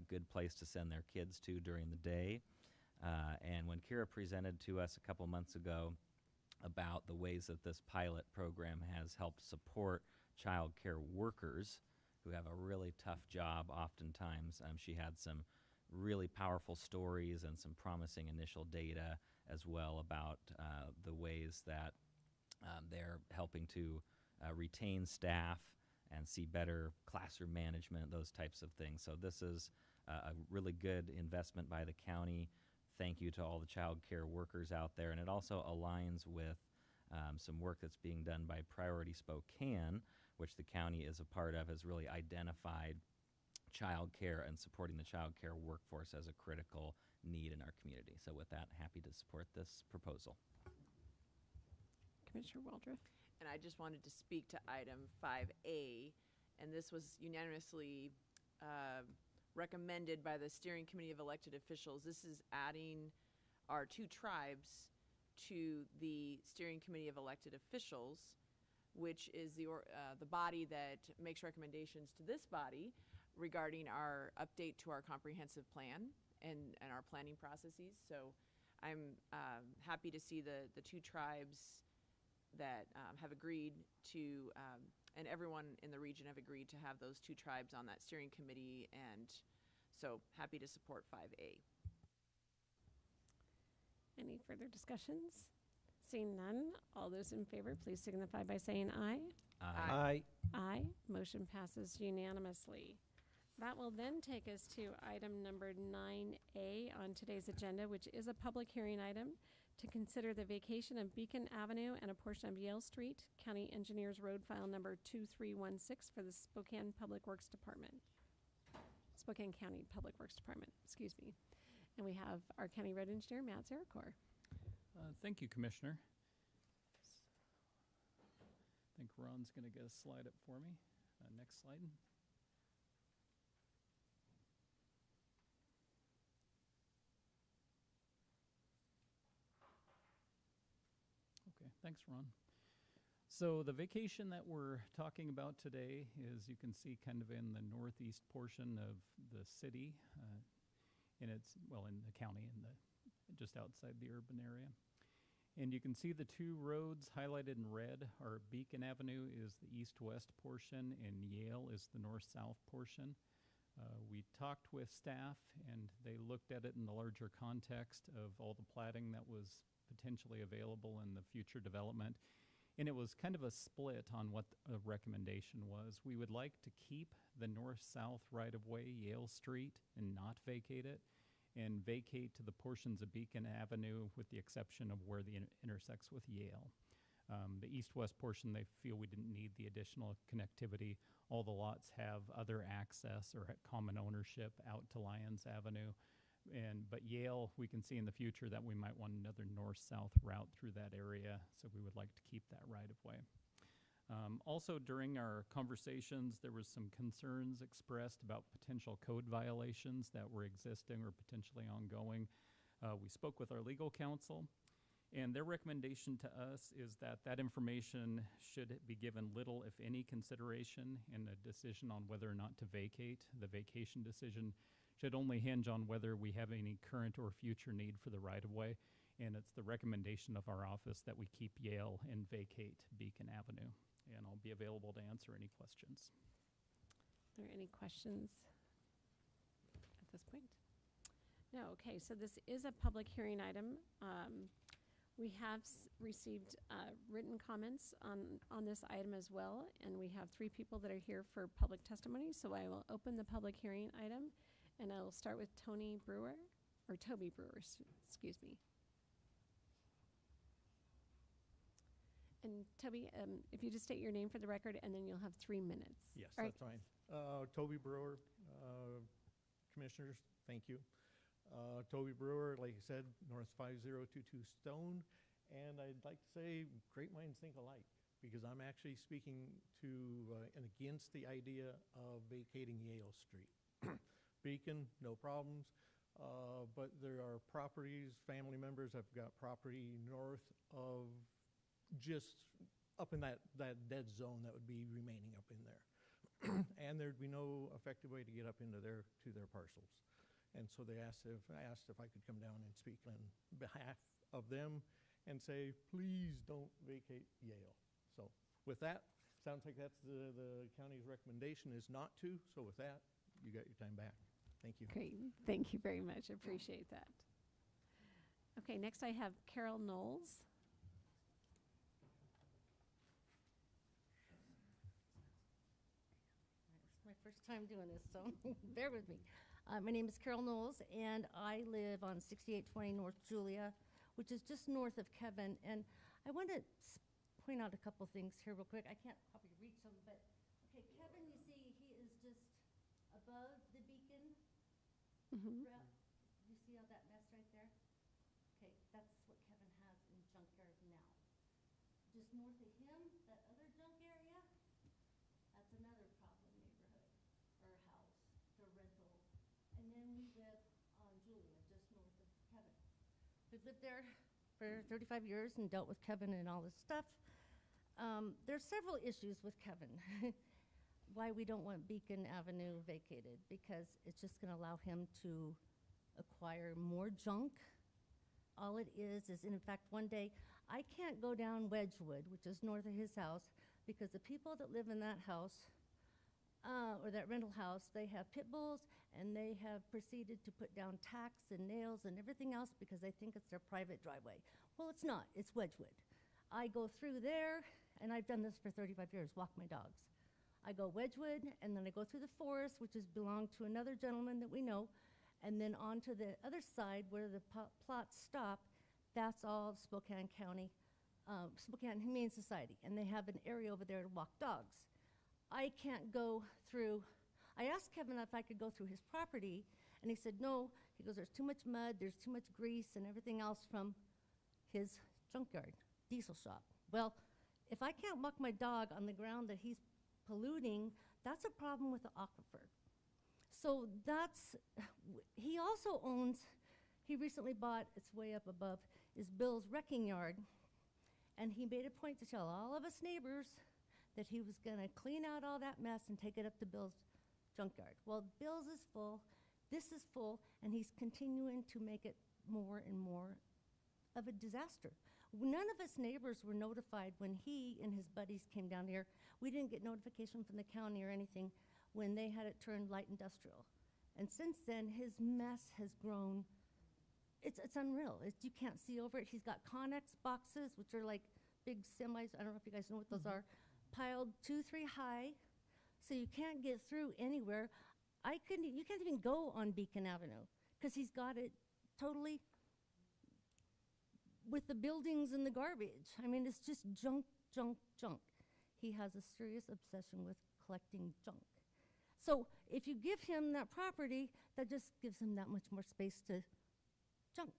good place to send their kids to during the day. And when Kira presented to us a couple months ago about the ways that this pilot program has helped support child care workers who have a really tough job oftentimes, she had some really powerful stories and some promising initial data as well about the ways that they're helping to retain staff and see better classroom management, those types of things. So this is a really good investment by the county. Thank you to all the child care workers out there. And it also aligns with some work that's being done by Priority Spokane, which the county is a part of, has really identified child care and supporting the child care workforce as a critical need in our community. So with that, happy to support this proposal. Commissioner Waldron. And I just wanted to speak to item 5A, and this was unanimously recommended by the Steering Committee of Elected Officials. This is adding our 2 tribes to the Steering Committee of Elected Officials, which is the body that makes recommendations to this body regarding our update to our comprehensive plan and our planning processes. So I'm happy to see the 2 tribes that have agreed to, and everyone in the region have agreed to have those 2 tribes on that steering committee, and so happy to support 5A. Any further discussions? Seeing none, all those in favor, please signify by saying aye. Aye. Aye. Motion passes unanimously. That will then take us to item number 9A on today's agenda, which is a public hearing item to consider the vacation of Beacon Avenue and a portion of Yale Street, County Engineers Road File Number 2316 for the Spokane Public Works Department. Spokane County Public Works Department, excuse me. And we have our County Road Engineer, Matt Zarecor. Thank you, Commissioner. I think Ron's going to get a slide up for me. Next slide. Okay, thanks, Ron. So the vacation that we're talking about today is, you can see, kind of in the northeast portion of the city, in the county, just outside the urban area. And you can see the two roads highlighted in red are Beacon Avenue is the east-west portion and Yale is the north-south portion. We talked with staff and they looked at it in the larger context of all the platting that was potentially available in the future development. And it was kind of a split on what the recommendation was. We would like to keep the north-south right-of-way, Yale Street, and not vacate it, and vacate to the portions of Beacon Avenue with the exception of where the intersects with Yale. The east-west portion, they feel we didn't need the additional connectivity. All the lots have other access or common ownership out to Lyons Avenue. But Yale, we can see in the future that we might want another north-south route through that area, so we would like to keep that right-of-way. Also, during our conversations, there was some concerns expressed about potential code violations that were existing or potentially ongoing. We spoke with our legal counsel, and their recommendation to us is that that information should be given little, if any, consideration in a decision on whether or not to vacate. The vacation decision should only hinge on whether we have any current or future need for the right-of-way, and it's the recommendation of our office that we keep Yale and vacate Beacon Avenue. And I'll be available to answer any questions. Are there any questions at this point? No, okay, so this is a public hearing item. We have received written comments on this item as well, and we have 3 people that are here for public testimony, so I will open the public hearing item, and I will start with Toby Brewer, excuse me. And Toby, if you just state your name for the record, and then you'll have 3 minutes. Yes, All right. that's fine. Toby Brewer, Commissioners, thank you. Toby Brewer, like you said, North 5022 Stone, and I'd like to say great minds think alike, because I'm actually speaking to and against the idea of vacating Yale Street. Beacon, no problems, but there are properties, family members have got property north of just up in that dead zone that would be remaining up in there. And there'd be no effective way to get up into their parcels. And so they asked if I could come down and speak on behalf of them and say, please don't vacate Yale. So with that, sounds like that's the county's recommendation is not to. So with that, you got your time back. Thank you. Great, thank you very much, appreciate that. Okay, next I have Carol Knowles. It's my first time doing this, so bear with me. My name is Carol Knowles, and I live on 6820 North Julia, which is just north of Kevin. And I want to point out a couple things here real quick. I can't probably reach them, but okay, Kevin, you see, he is just above the Beacon route. You see all that mess right there? Okay, that's what Kevin has in junkyard now. Just north of him, that other junk area, that's another problem neighborhood or house, the rental. And then we live on Julia, just north of Kevin. We've lived there for 35 years and dealt with Kevin and all this stuff. There's several issues with Kevin. Why we don't want Beacon Avenue vacated, because it's just going to allow him to acquire more junk. All it is in fact, one day, I can't go down Wedgewood, which is north of his house, because the people that live in that house, or that rental house, they have pit bulls, and they have proceeded to put down tacks and nails and everything else because they think it's their private driveway. Well, it's not, it's Wedgewood. I go through there, and I've done this for 35 years, walk my dogs. I go Wedgwood, and then I go through the forest, which is belonged to another gentleman that we know, and then on to the other side where the plots stop. That's all Spokane County, Spokane Humane Society, and they have an area over there to walk dogs. I can't go through, I asked Kevin if I could go through his property, and he said no. He goes, there's too much mud, there's too much grease and everything else from his junkyard, diesel shop. Well, if I can't walk my dog on the ground that he's polluting, that's a problem with the aquifer. So that's, he also owns, he recently bought, it's way up above, is Bill's wrecking yard. And he made a point to tell all of us neighbors that he was gonna clean out all that mess and take it up to Bill's junkyard. Well, Bill's is full, this is full, and he's continuing to make it more and more of a disaster. None of us neighbors were notified when he and his buddies came down here. We didn't get notification from the county or anything when they had it turned light industrial. And since then, his mess has grown. It's unreal. You can't see over it. He's got Connex boxes, which are like big semis. I don't know if you guys know what those are, piled 2-3 high, so you can't get through anywhere. You can't even go on Beacon Avenue because he's got it totally with the buildings and the garbage. I mean, it's just junk, junk, junk. He has a serious obsession with collecting junk. So if you give him that property, that just gives him that much more space to junk.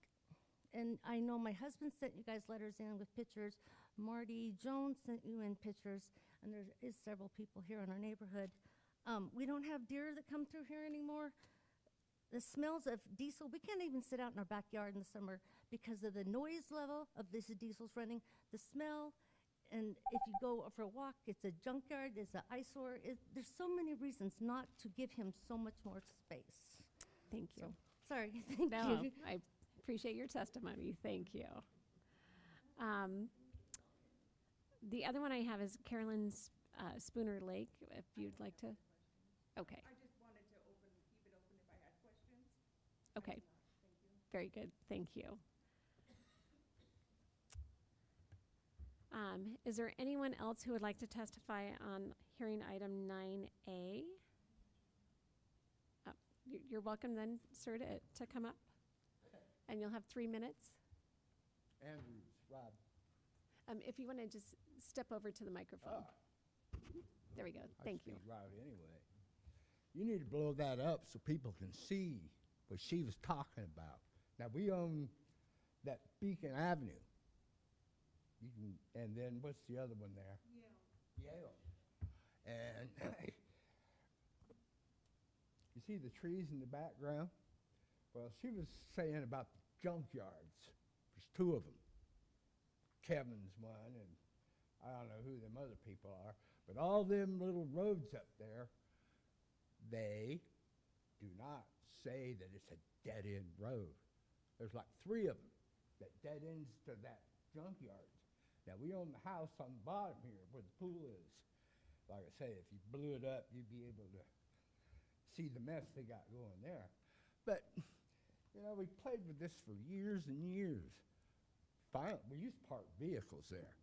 And I know my husband sent you guys letters in with pictures. Marty Jones sent you in pictures, and there is several people here in our neighborhood. We don't have deer that come through here anymore. The smells of diesel, we can't even sit out in our backyard in the summer because of the noise level of this diesel's running, the smell, and if you go for a walk, it's a junkyard, it's an eyesore. There's so many reasons not to give him so much more space. Thank you. So, sorry, thank No, you. I appreciate your testimony. Thank you. The other one I have is Carolyn's Spooner Lake, if you'd like to. Okay. I just wanted to keep it open if I had questions. Okay. Very good. Thank you. Is there anyone else who would like to testify on hearing item 9A? You're welcome then, sir, to come up. And you'll have 3 minutes. Andrews, Rob. If you want to just step over to the microphone. There we go. Thank you. Right anyway. You need to blow that up so people can see what she was talking about. Now, we own that Beacon Avenue. And then what's the other one there? Yale. And you see the trees in the background? Well, she was saying about the junkyards. There's 2 of them. Kevin's one, and I don't know who them other people are, but all them little roads up there, they do not say that it's a dead-end road. There's like 3 of them that dead ends to that junkyard. Now, we own the house on the bottom here where the pool is. Like I say, if you blew it up, you'd be able to see the mess they got going there. But, you know, we played with this for years and years. Finally, we used to park vehicles there.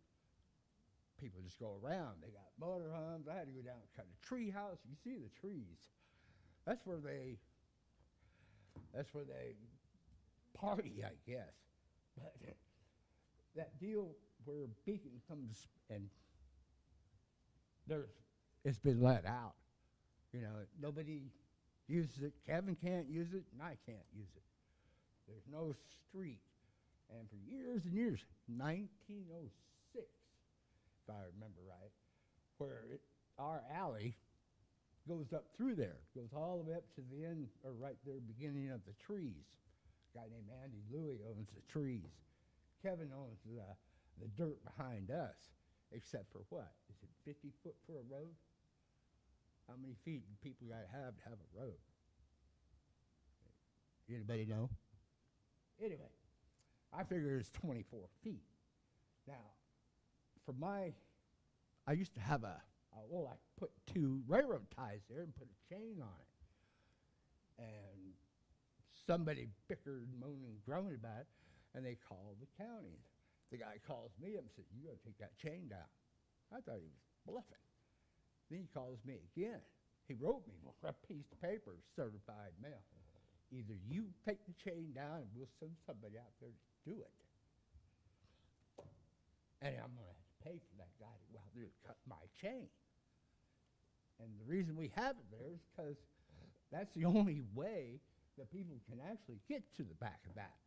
People just go around. They got motorhomes. I had to go down and cut a tree house. You see the trees. That's where they party, I guess. But that deal where Beacon comes and it's been let out. You know, nobody uses it. Kevin can't use it, and I can't use it. There's no street. And for years and years, 1906, if I remember right, where our alley goes up through there, goes all the way up to the end, or right there, beginning of the trees. A guy named Andy Louie owns the trees. Kevin owns the dirt behind us, except for what? Is it 50 foot for a road? How many feet do people got to have a road? Anybody know? Anyway, I figure it's 24 feet. Now, I used to have I put 2 railroad ties there and put a chain on it. And somebody bickered, moaned, and groaned about it, and they called the county. The guy calls me up and said, "You got to take that chain down." I thought he was bluffing. Then he calls me again. He wrote me a piece of paper, certified mail. Either you take the chain down and we'll send somebody out there to do it. And I'm going to have to pay for that guy to go out there to cut my chain. And the reason we have it there is because that's the only way that people can actually get to the back of that.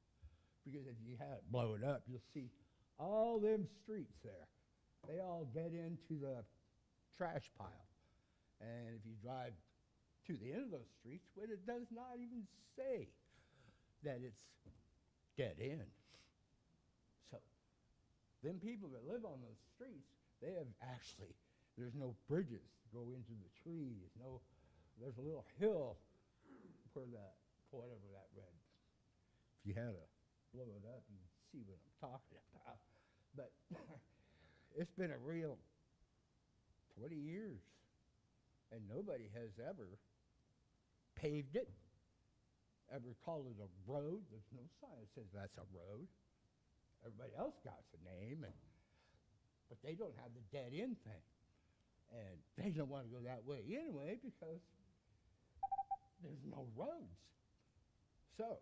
Because if you have it blow it up, you'll see all them streets there. They all dead into the trash pile. And if you drive to the end of those streets, well, it does not even say that it's dead end. So, them people that live on those streets, they have actually, there's no bridges to go into the trees. No, there's a little hill where that, whatever that red. If you had to blow it up, you'd see what I'm talking about. But it's been a real 20 years. And nobody has ever paved it, ever called it a road. There's no sign that says that's a road. Everybody else got the name, but they don't have the dead end thing. And they don't want to go that way anyway because there's no roads. So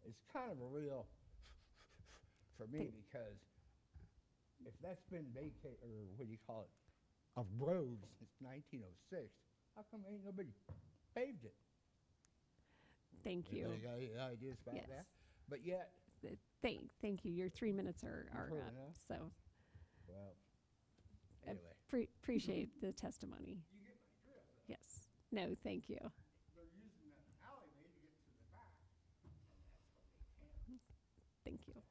it's kind of a real for me because if that's been vacated, or what do you call it, of roads since 1906, how come ain't nobody paved it? Thank you. Anybody got any ideas about Yes. that? But yet, Thank you. Your 3 minutes are Improving, up. huh? So well, I anyway. appreciate the testimony. You get my drift, though. Yes. No, thank you. They're using that alleyway to get to the back, and that's what they can't. Thank you.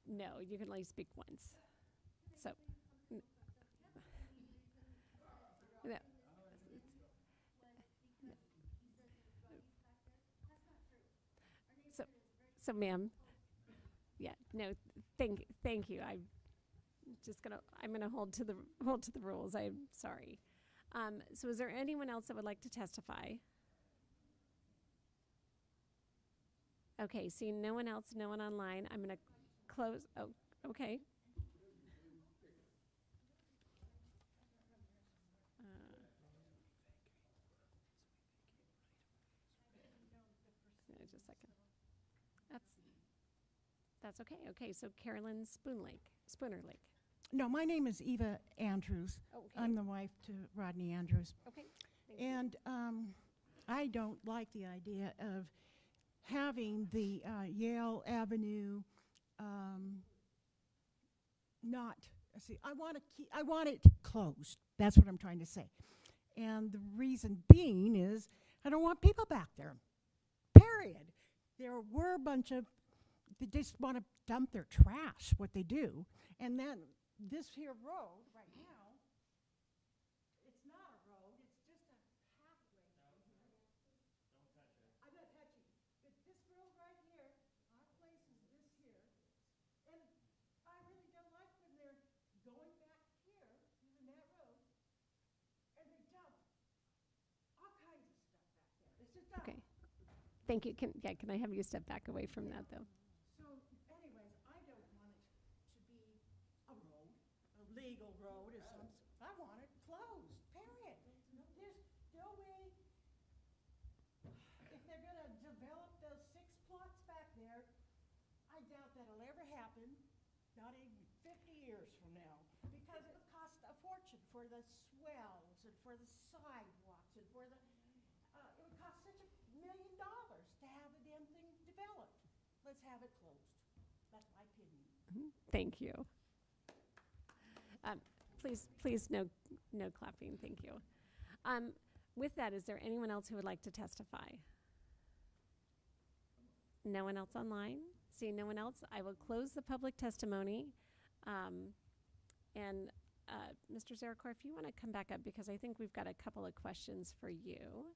No, you can only speak once. So, no. So, ma'am, yeah, no, thank you. I'm gonna hold to the rules. I'm sorry. So is there anyone else that would like to testify? Okay, seeing no one else, no one online, I'm gonna close. Oh, okay. Just a second. That's okay. Okay, so Carolyn Spooner Lake. No, my name is Eva Andrews. Okay. I'm the wife to Rodney Andrews. Okay. Thank you. And I don't like the idea of having the Yale Avenue I want it closed. That's what I'm trying to say. And the reason being is I don't want people back there. Period. There were a bunch of, they just want to dump their trash, what they do. And then this here road right now, it's not a road, it's just a pathway right here. Don't touch it. I'm not touching. But this road right here, our place is this here. And I really don't like when they're going back here, using that road, and they dump all kinds of stuff back there. It's just dump. Okay. Thank you. Can I have you step back away from that, though? So anyways, I don't want it to be a road, a legal road or some, I want it closed, period. There's no way, if they're gonna develop those 6 plots back there, I doubt that'll ever happen, not even 50 years from now. Because it would cost a fortune for the swells and for the sidewalks and for the, it would cost such $1 million to have the damn thing developed. Let's have it closed. That's my opinion. Thank you. Please, no clapping. Thank you. With that, is there anyone else who would like to testify? No one else online? Seeing no one else, I will close the public testimony. And Mr. Zarakor, if you want to come back up, because I think we've got a couple of questions for you.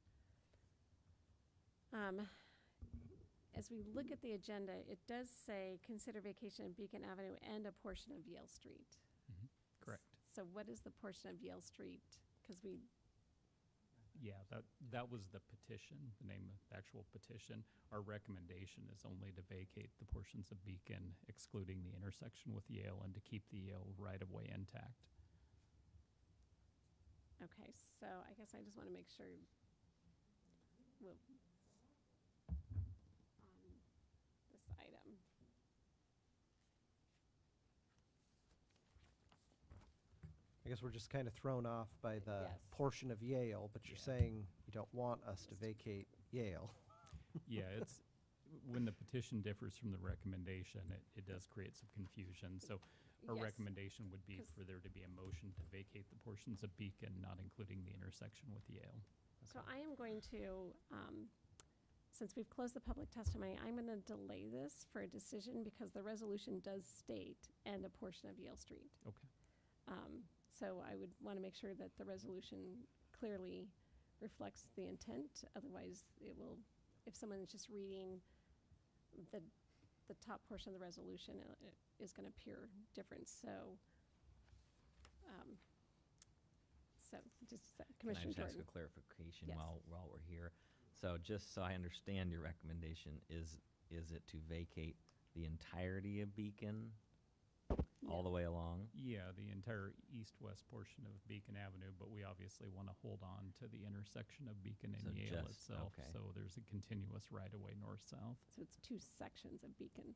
As we look at the agenda, it does say consider vacation in Beacon Avenue and a portion of Yale Street. Correct. So what is the portion of Yale Street? Because Yeah, that was the petition, the name of the actual petition. Our recommendation is only to vacate the portions of Beacon, excluding the intersection with Yale, and to keep the Yale right-of-way intact. Okay, so I guess I just want to make sure we'll, on this item. I guess we're just kind of thrown off by the Yes. portion of Yale, but you're saying you don't want us to vacate Yale. Yeah, it's, when the petition differs from the recommendation, it does create some confusion. So our Yes. recommendation would be 'Cause- for there to be a motion to vacate the portions of Beacon, not including the intersection with Yale. So I am going to, since we've closed the public testimony, I'm going to delay this for a decision because the resolution does state and a portion of Yale Street. Okay. So I would want to make sure that the resolution clearly reflects the intent. Otherwise, it will, if someone is just reading the top portion of the resolution, it is going to appear different. So, just Can I Commissioner just ask Jordan. a clarification Yes. while we're here? So just so I understand your recommendation, is it to vacate the entirety of Beacon all the way along? Yeah, the entire east-west portion of Beacon Avenue, but we obviously want to hold on to the intersection of Beacon and So Yale just- itself. okay. So there's a continuous right-of-way north-south. So it's two sections of Beacon.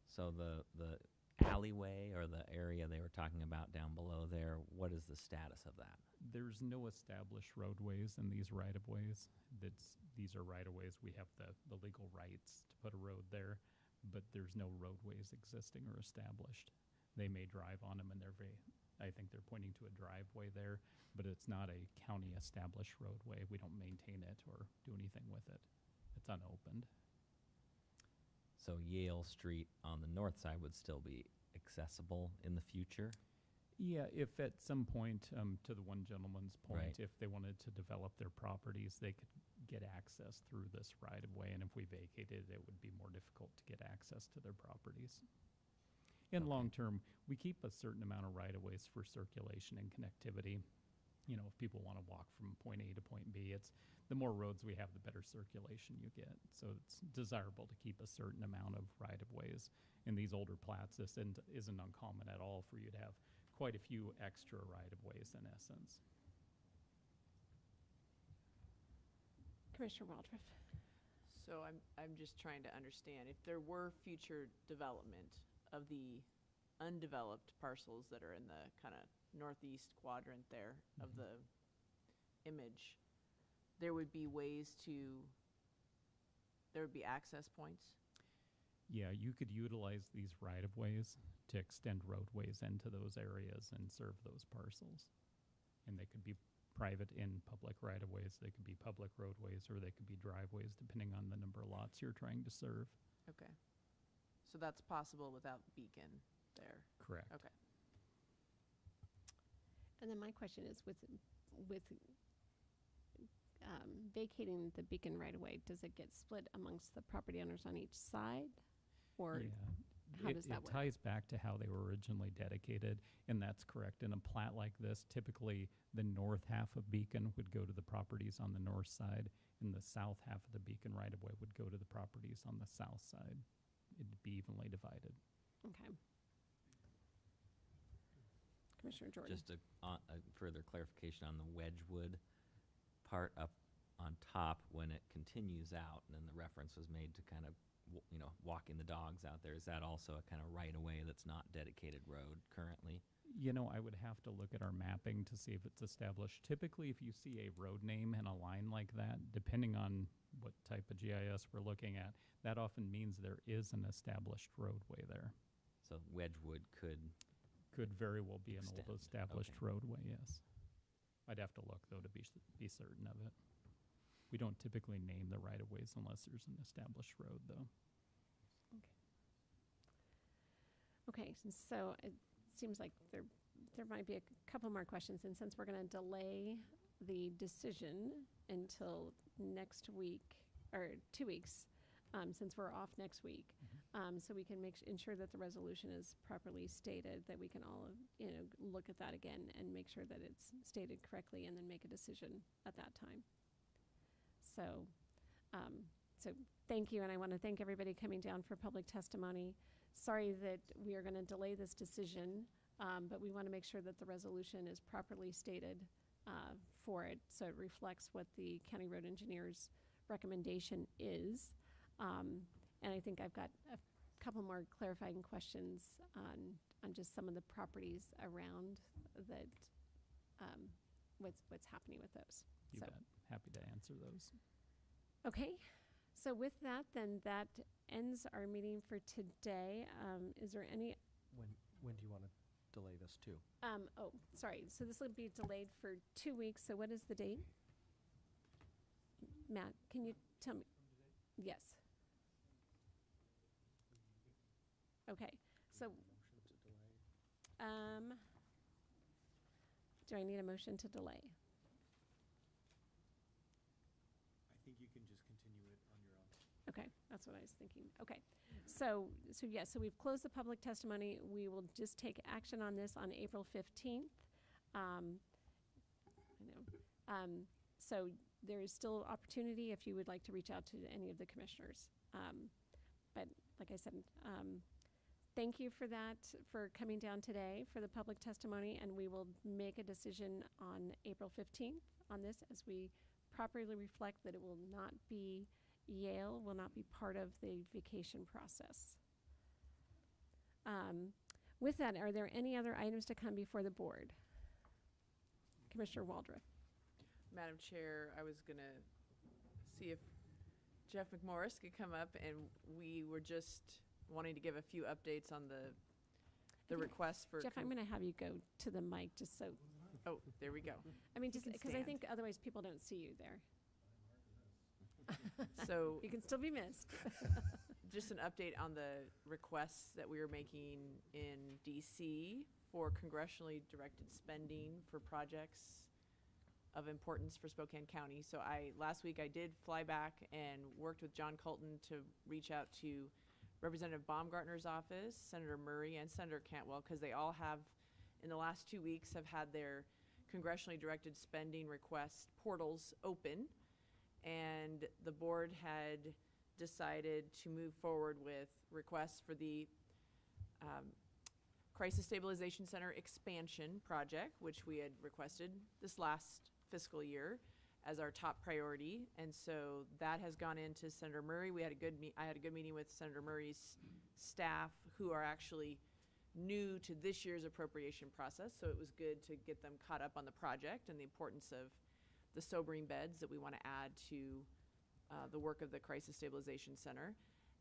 So the alleyway or the area they were talking about down below there, what is the status of that? There's no established roadways in these right-of-ways. These are right-of-ways. We have the legal rights to put a road there, but there's no roadways existing or established. They may drive on them, and I think they're pointing to a driveway there, but it's not a county-established roadway. We don't maintain it or do anything with it. It's unopened. So Yale Street on the north side would still be accessible in the future? Yeah, if at some point, to the one gentleman's point, Right. if they wanted to develop their properties, they could get access through this right-of-way, and if we vacated it, it would be more difficult to get access to their properties. In long term, we keep a certain amount of right-of-ways for circulation and connectivity. You know, if people want to walk from point A to point B, the more roads we have, the better circulation you get. So it's desirable to keep a certain amount of right-of-ways. In these older plats, this isn't uncommon at all for you to have quite a few extra right-of-ways in essence. Commissioner Waldron. So I'm just trying to understand, if there were future development of the undeveloped parcels that are in the kind of northeast quadrant there of the image, there would be access points? Yeah, you could utilize these right-of-ways to extend roadways into those areas and serve those parcels. And they could be private in public right-of-ways, they could be public roadways, or they could be driveways, depending on the number of lots you're trying to serve. Okay. So that's possible without Beacon there? Correct. Okay. And then my question is, with vacating the Beacon right-of-way, does it get split amongst the property owners on each side? Or how does that It work? ties back to how they were originally dedicated, and that's correct. In a plat like this, typically the north half of Beacon would go to the properties on the north side, and the south half of the Beacon right-of-way would go to the properties on the south side. It'd be evenly divided. Okay. Commissioner Jordan. Just a further clarification on the Wedgwood part up on top, when it continues out, and then the reference was made to kind of, walking the dogs out there. Is that also a kind of right-of-way that's not dedicated road currently? You know, I would have to look at our mapping to see if it's established. Typically, if you see a road name and a line like that, depending on what type of GIS we're looking at, that often means there is an established roadway there. So Wedgwood could very well be an extend. old established Okay. roadway, yes. I'd have to look, though, to be certain of it. We don't typically name the right-of-ways unless there's an established road, though. Okay, so it seems like there might be a couple more questions, and since we're going to delay the decision until next week, or 2 weeks, since we're off next week, so we can ensure that the resolution is properly stated, that we can all, look at that again and make sure that it's stated correctly and then make a decision at that time. So, so thank you, and I want to thank everybody coming down for public testimony. Sorry that we are going to delay this decision, but we want to make sure that the resolution is properly stated for it, so it reflects what the county road engineer's recommendation is. And I think I've got a couple more clarifying questions on just some of the properties around that, what's happening with those. You So, bet. Happy to answer those. okay. So with that, then that ends our meeting for today. Is there any? When do you want to delay this to? Oh, sorry. So this will be delayed for 2 weeks. So what is the date? Matt, can you tell me? Yes. Okay. So, do I need a motion to delay? I think you can just continue it on your own. Okay, that's what I was thinking. Okay, so yes, so we've closed the public testimony. We will just take action on this on April 15th. I know. So there is still opportunity if you would like to reach out to any of the commissioners. But like I said, thank you for that, for coming down today for the public testimony, and we will make a decision on April 15th on this as we properly reflect that it will not be, Yale will not be part of the vacation process. With that, are there any other items to come before the board? Commissioner Waldron. Madam Chair, I was going to see if Jeff McMorris could come up, and we were just wanting to give a few updates on the request for. Jeff, I'm going to have you go to the mic just so. Oh, there we go. I mean, just can because I stand. think otherwise people don't see you there. So you can still be missed. Just an update on the requests that we are making in DC for congressionally directed spending for projects of importance for Spokane County. So last week I did fly back and worked with John Colton to reach out to Representative Baumgartner's office, Senator Murray, and Senator Cantwell, because they all have, in the last 2 weeks, have had their congressionally directed spending request portals open. And the board had decided to move forward with requests for the Crisis Stabilization Center expansion project, which we had requested this last fiscal year as our top priority. And so that has gone into Senator Murray. I had a good meeting with Senator Murray's staff, who are actually new to this year's appropriation process. So it was good to get them caught up on the project and the importance of the sobering beds that we want to add to the work of the Crisis Stabilization Center.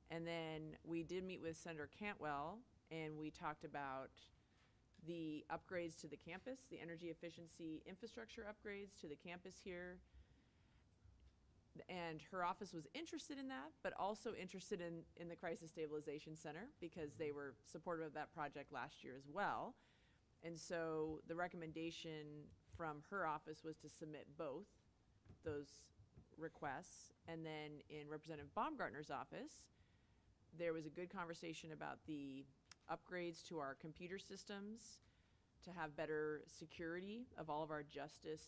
And then we did meet with Senator Cantwell, and we talked about the upgrades to the campus, the energy efficiency infrastructure upgrades to the campus here. And her office was interested in that, but also interested in the Crisis Stabilization Center, because they were supportive of that project last year as well. And so the recommendation from her office was to submit both those requests. And then in Representative Baumgartner's office, there was a good conversation about the upgrades to our computer systems to have better security of all of our justice,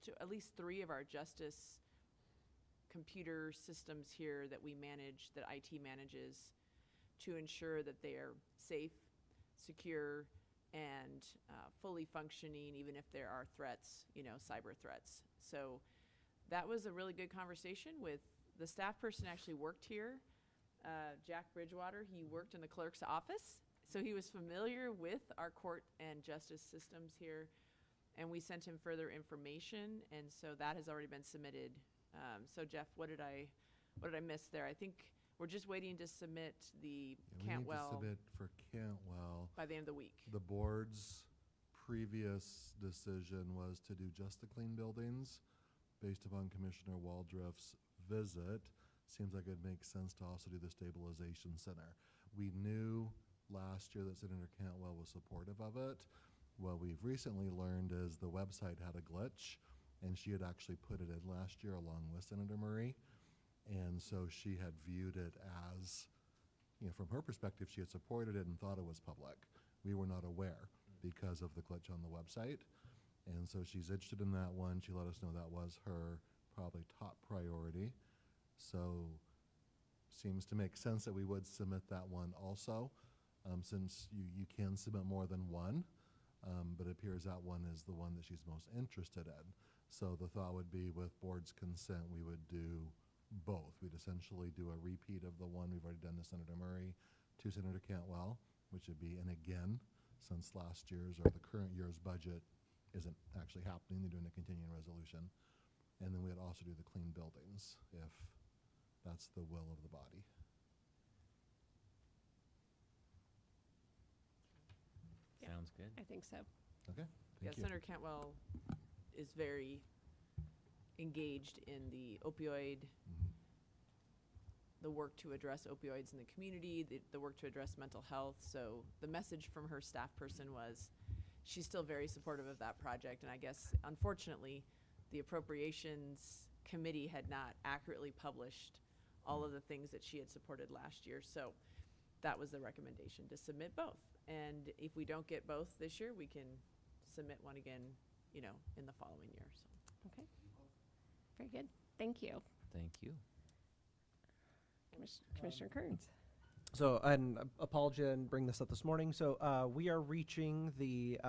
to at least 3 of our justice computer systems here that we manage, that IT manages, to ensure that they are safe, secure, and fully functioning, even if there are threats, cyber threats. So that was a really good conversation with the staff person actually worked here, Jack Bridgewater. He worked in the clerk's office, so he was familiar with our court and justice systems here. And we sent him further information, and so that has already been submitted. So Jeff, what did I miss there? I think we're just waiting to submit the Cantwell. We need to submit for Cantwell by the end of the week. The board's previous decision was to do just the clean buildings based upon Commissioner Waldriff's visit. Seems like it makes sense to also do the stabilization center. We knew last year that Senator Cantwell was supportive of it. What we've recently learned is the website had a glitch, and she had actually put it in last year along with Senator Murray. And so she had viewed it as, from her perspective, she had supported it and thought it was public. We were not aware because of the glitch on the website. And so she's interested in that one. She let us know that was her probably top priority. So seems to make sense that we would submit that one also, since you can submit more than one, but it appears that one is the one that she's most interested in. So the thought would be, with board's consent, we would do both. We'd essentially do a repeat of the one we've already done to Senator Murray, to Senator Cantwell, which would be an again, since last year's or the current year's budget isn't actually happening. They're doing a continuing resolution. And then we'd also do the clean buildings, if that's the will of the body. Yeah, Sounds good. I think so. Okay, Yeah, thank you. Senator Cantwell is very engaged in the opioid, the work to address opioids in the community, the work to address mental health. So the message from her staff person was she's still very supportive of that project. And I guess, unfortunately, the Appropriations Committee had not accurately published all of the things that she had supported last year. So that was the recommendation, to submit both. And if we don't get both this year, we can submit one again, in the following year. So. Okay. Very good. Thank you. Thank you. Commissioner Kearns. So, and apologize and bring this up this morning. So, we are reaching the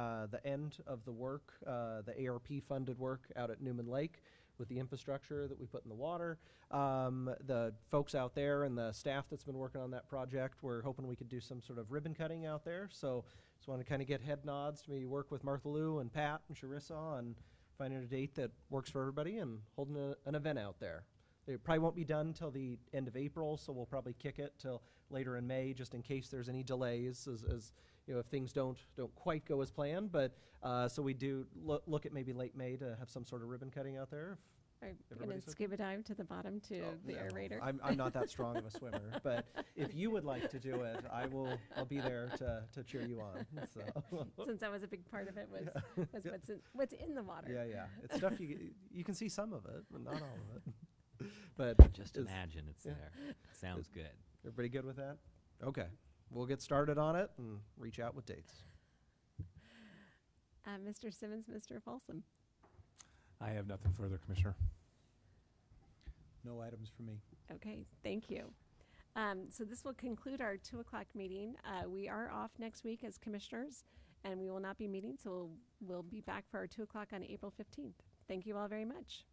end of the work, the ARP funded work out at Newman Lake with the infrastructure that we put in the water. The folks out there and the staff that's been working on that project, we're hoping we could do some sort of ribbon cutting out there. So, just want to kind of get head nods to maybe work with Martha Lou and Pat and Charissa on finding a date that works for everybody and holding an event out there. It probably won't be done till the end of April, so we'll probably kick it till later in May, just in case there's any delays, as if things don't quite go as planned. But so we do look at maybe late May to have some sort of ribbon cutting out there. Are you going to scuba dive to the bottom to the aerator? I'm not that strong of a swimmer, but if you would like to do it, I'll be there to cheer you on. So. Since that was a big part of it, was what's in the water. Yeah. It's stuff you can see some of it, but not all of it. But just imagine it's there. Sounds good. Everybody good with that? Okay. We'll get started on it and reach out with dates. Mr. Simmons, Mr. Folsom. I have nothing further, Commissioner. No items for me. Okay, thank you. So this will conclude our 2 o'clock meeting. We are off next week as commissioners, and we will not be meeting, so we'll be back for our 2 o'clock on April 15th. Thank you all very much.